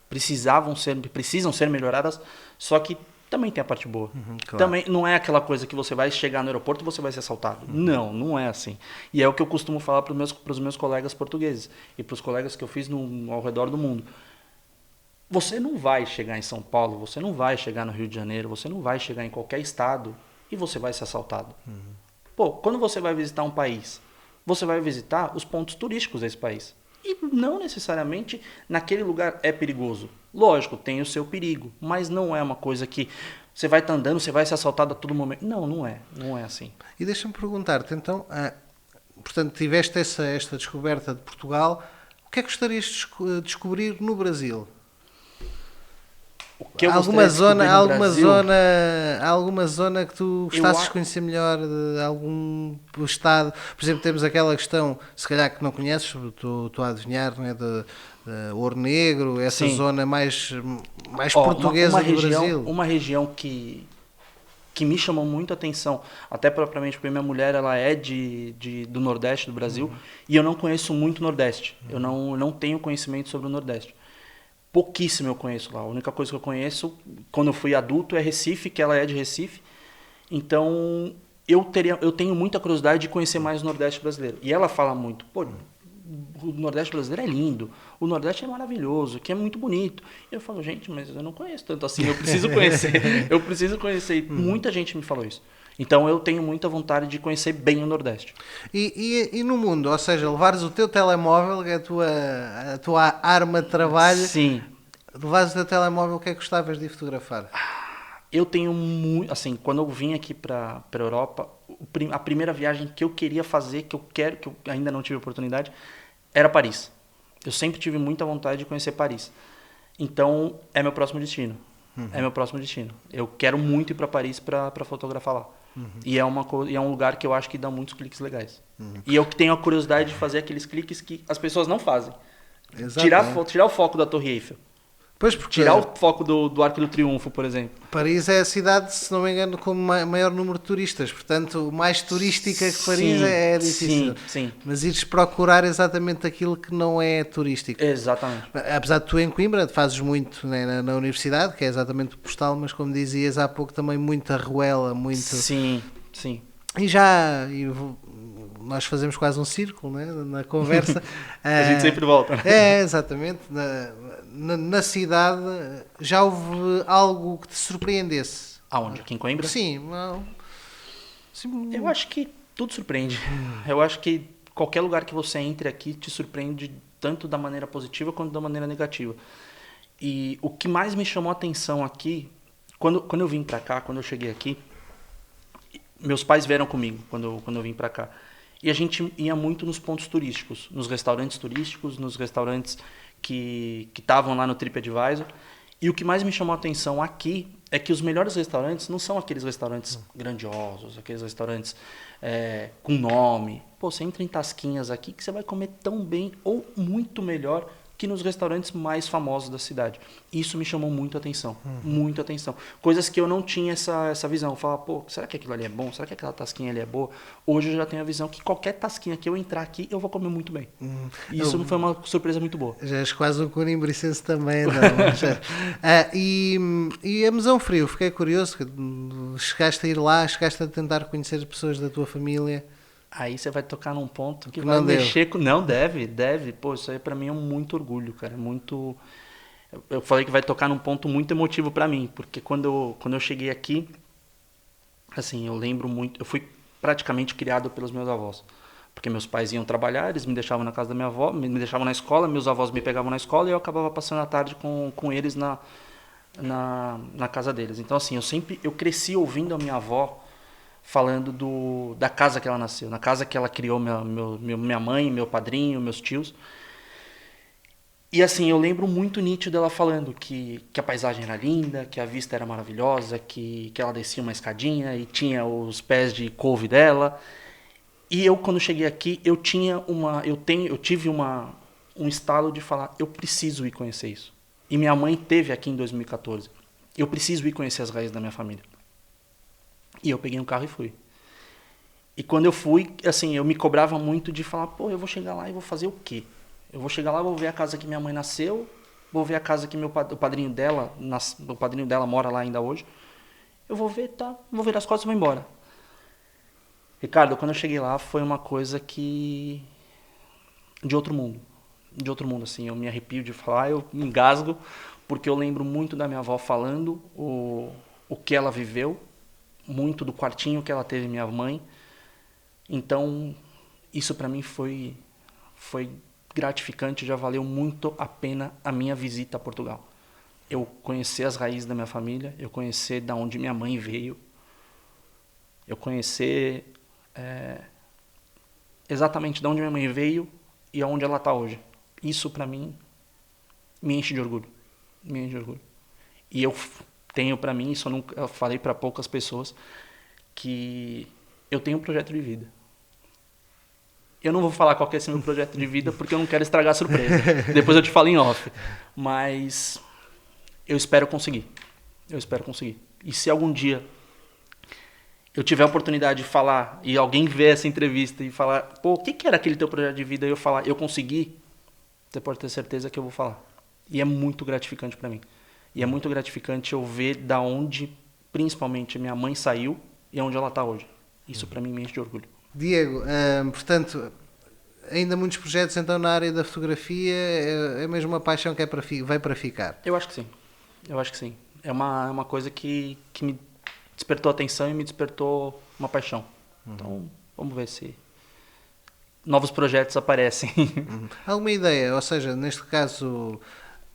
precisam ser melhoradas, só que também tem a parte boa. Claro. Também não é aquela coisa que você vai chegar no aeroporto e você vai ser assaltado. Não é assim. E é o que eu costumo falar para os meus colegas portugueses e para os colegas que eu fiz ao redor do mundo. Você não vai chegar em São Paulo, você não vai chegar no Rio de Janeiro, você não vai chegar em qualquer estado e você vai ser assaltado. Quando você vai visitar um país, você vai visitar os pontos turísticos desse país. E não necessariamente naquele lugar é perigoso. Lógico, tem o seu perigo, mas não é uma coisa que você vai estar andando, você vai ser assaltado a todo momento. Não é assim. E deixa-me perguntar-te, então, portanto, tiveste esta descoberta de Portugal, o que é que gostarias de descobrir no Brasil? que eu gostaria de descobrir no Brasil? Alguma zona que tu gostasses de conhecer melhor, de algum estado? Por exemplo, temos aquela questão, se calhar que não conheces, estou a adivinhar, não é? De Ouro Negro, essa Sim. zona mais Uma portuguesa do região, Brasil. uma região que me chamou muito a atenção, até propriamente porque minha mulher ela é do Nordeste do Brasil, e eu não conheço muito o Nordeste. Eu não tenho conhecimento sobre o Nordeste. Pouquíssimo eu conheço lá. A única coisa que eu conheço, quando eu fui adulto, é Recife, que ela é de Recife. Então, eu tenho muita curiosidade de conhecer mais o Nordeste brasileiro. E ela fala muito, pô, o Nordeste brasileiro é lindo, o Nordeste é maravilhoso, que é muito bonito. E eu falo, gente, mas eu não conheço tanto assim, eu preciso conhecer. Eu preciso conhecer. E muita gente me falou isso. Então, eu tenho muita vontade de conhecer bem o Nordeste. E no mundo, ou seja, levares o teu telemóvel, que é a tua arma de trabalho, Sim. levares o teu telemóvel, o que é que gostavas de fotografar? Eu tenho muito, assim, quando eu vim aqui para a Europa, a primeira viagem que eu queria fazer, que eu ainda não tive oportunidade, era Paris. Eu sempre tive muita vontade de conhecer Paris. Então, é meu próximo destino. É meu próximo destino. Eu quero muito ir para Paris para fotografar lá. E é um lugar que eu acho que dá muitos cliques legais. E eu que tenho a curiosidade de fazer aqueles cliques que as pessoas não fazem. Tirar o foco da Torre Eiffel. Pois, porque Tirar o foco do Arco do Triunfo, por exemplo. Paris é a cidade, se não me engano, com maior número de turistas. Portanto, mais turística que Paris é difícil. Sim. Mas ires procurar exatamente aquilo que não é turístico. Exatamente. Apesar de tu em Coimbra fazes muito, né, na universidade, que é exatamente o postal, mas como dizias há pouco também muita arruela, muito... Sim. Nós fazemos quase um círculo, né, na conversa. A gente sempre volta. Exatamente. Na cidade, já houve algo que te surpreendesse? Aonde? Aqui em Coimbra? Sim. Eu acho que tudo surpreende. Eu acho que qualquer lugar que você entre aqui te surpreende tanto da maneira positiva quanto da maneira negativa. E o que mais me chamou a atenção aqui, quando eu vim pra cá, quando eu cheguei aqui, meus pais vieram comigo quando eu vim pra cá. E a gente ia muito nos pontos turísticos, nos restaurantes que estavam lá no TripAdvisor. E o que mais me chamou a atenção aqui é que os melhores restaurantes não são aqueles restaurantes grandiosos, aqueles restaurantes com nome. Pô, você entra em tasquinhas aqui que você vai comer tão bem ou muito melhor que nos restaurantes mais famosos da cidade. Isso me chamou muito a atenção, muito a atenção. Coisas que eu não tinha essa visão. Eu falava, pô, será que aquilo ali é bom? Será que aquela tasquinha ali é boa? Hoje eu já tenho a visão que qualquer tasquinha que eu entrar aqui, eu vou comer muito bem. E isso não foi uma surpresa muito boa. Já és quase um corimbricense também, não? E a Mesão Frio, fiquei curioso, chegaste a ir lá, chegaste a tentar conhecer pessoas da tua família... Aí você vai tocar num ponto que não vai mexer com... Não, deve. Pô, isso aí pra mim é muito orgulho, cara. Muito... Eu falei que vai tocar num ponto muito emotivo pra mim, porque quando eu cheguei aqui, assim, eu lembro muito... Eu fui praticamente criado pelos meus avós. Porque meus pais iam trabalhar, eles me deixavam na casa da minha avó, me deixavam na escola, meus avós me pegavam na escola e eu acabava passando a tarde com eles na casa deles. Então, assim, eu cresci ouvindo a minha avó falando da casa que ela nasceu, na casa que ela criou minha mãe, meu padrinho, meus tios. E assim, eu lembro muito nítido dela falando que a paisagem era linda, que a vista era maravilhosa, que ela descia uma escadinha e tinha os pés de couve dela. E eu, quando cheguei aqui, eu tive um estalo de falar, eu preciso ir conhecer isso. E minha mãe teve aqui em 2014. Eu preciso ir conhecer as raízes da minha família. E eu peguei um carro e fui. E quando eu fui, assim, eu me cobrava muito de falar, pô, eu vou chegar lá e vou fazer o quê? Eu vou chegar lá, vou ver a casa que minha mãe nasceu, vou ver a casa que o padrinho dela mora lá ainda hoje. Eu vou ver, tá, vou virar as costas e vou embora. Ricardo, quando eu cheguei lá, foi uma coisa que... de outro mundo, assim, eu me arrepio de falar, eu me engasgo, porque eu lembro muito da minha avó falando o que ela viveu, muito do quartinho que ela teve, minha mãe. Então, isso para mim foi gratificante, já valeu muito a pena a minha visita a Portugal. Eu conhecer as raízes da minha família, eu conhecer da onde minha mãe veio, eu conhecer exatamente de onde minha mãe veio e aonde ela está hoje. Isso para mim me enche de orgulho, E eu tenho para mim, isso eu falei para poucas pessoas, que eu tenho um projeto de vida. Eu não vou falar qual que é esse meu projeto de vida, porque eu não quero estragar a surpresa. Depois eu te falo em off. Mas eu espero conseguir. Eu espero conseguir. E se algum dia eu tiver a oportunidade de falar, e alguém ver essa entrevista e falar, pô, o que era aquele teu projeto de vida? E eu falar, eu consegui, você pode ter certeza que eu vou falar. E é muito gratificante para mim. E é muito gratificante eu ver da onde, principalmente, minha mãe saiu e onde ela está hoje. Isso para mim me enche de orgulho. Diego, portanto, ainda muitos projetos então na área da fotografia, é mesmo uma paixão que vai para ficar? Eu acho que sim. Eu acho que sim. É uma coisa que me despertou atenção e me despertou uma paixão. Então, vamos ver se novos projetos aparecem. Alguma ideia? Ou seja, neste caso,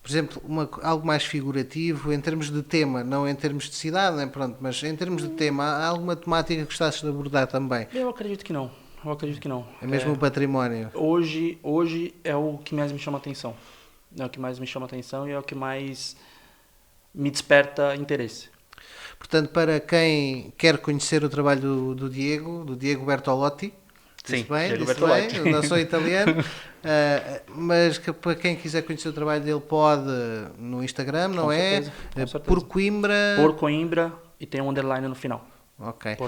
por exemplo, algo mais figurativo em termos de tema, não em termos de cidade, né? Pronto, mas em termos de tema, há alguma temática que gostasses de abordar também? Eu acredito que não. Eu acredito que não. É mesmo o património? Hoje é o que mais me chama atenção. É o que mais me chama atenção e é o que mais me desperta interesse. Portanto, para quem quer conhecer o trabalho do Diego Bertolotti, Sim, bem, Diego Bertolotti. eu não sou italiano, mas que, para quem quiser conhecer o trabalho dele pode no Instagram, não é? Com certeza. Por Coimbra... Por Coimbra e tem um underline no final. Ok.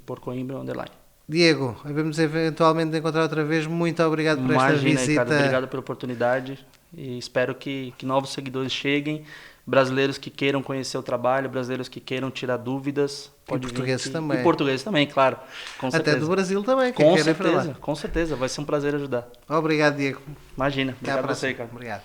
Por Coimbra, underline. Diego, vamos eventualmente encontrar outra vez. Muito obrigado por esta visita. Ricardo, obrigado pela oportunidade e espero que novos seguidores cheguem, brasileiros que queiram conhecer o trabalho, brasileiros que queiram tirar dúvidas. E portugueses também. E portugueses também, claro. Com certeza. Até do Brasil também. Com certeza, vai ser um prazer ajudar. Obrigado, Diego. Imagina, Até obrigado a você, cara. Obrigado.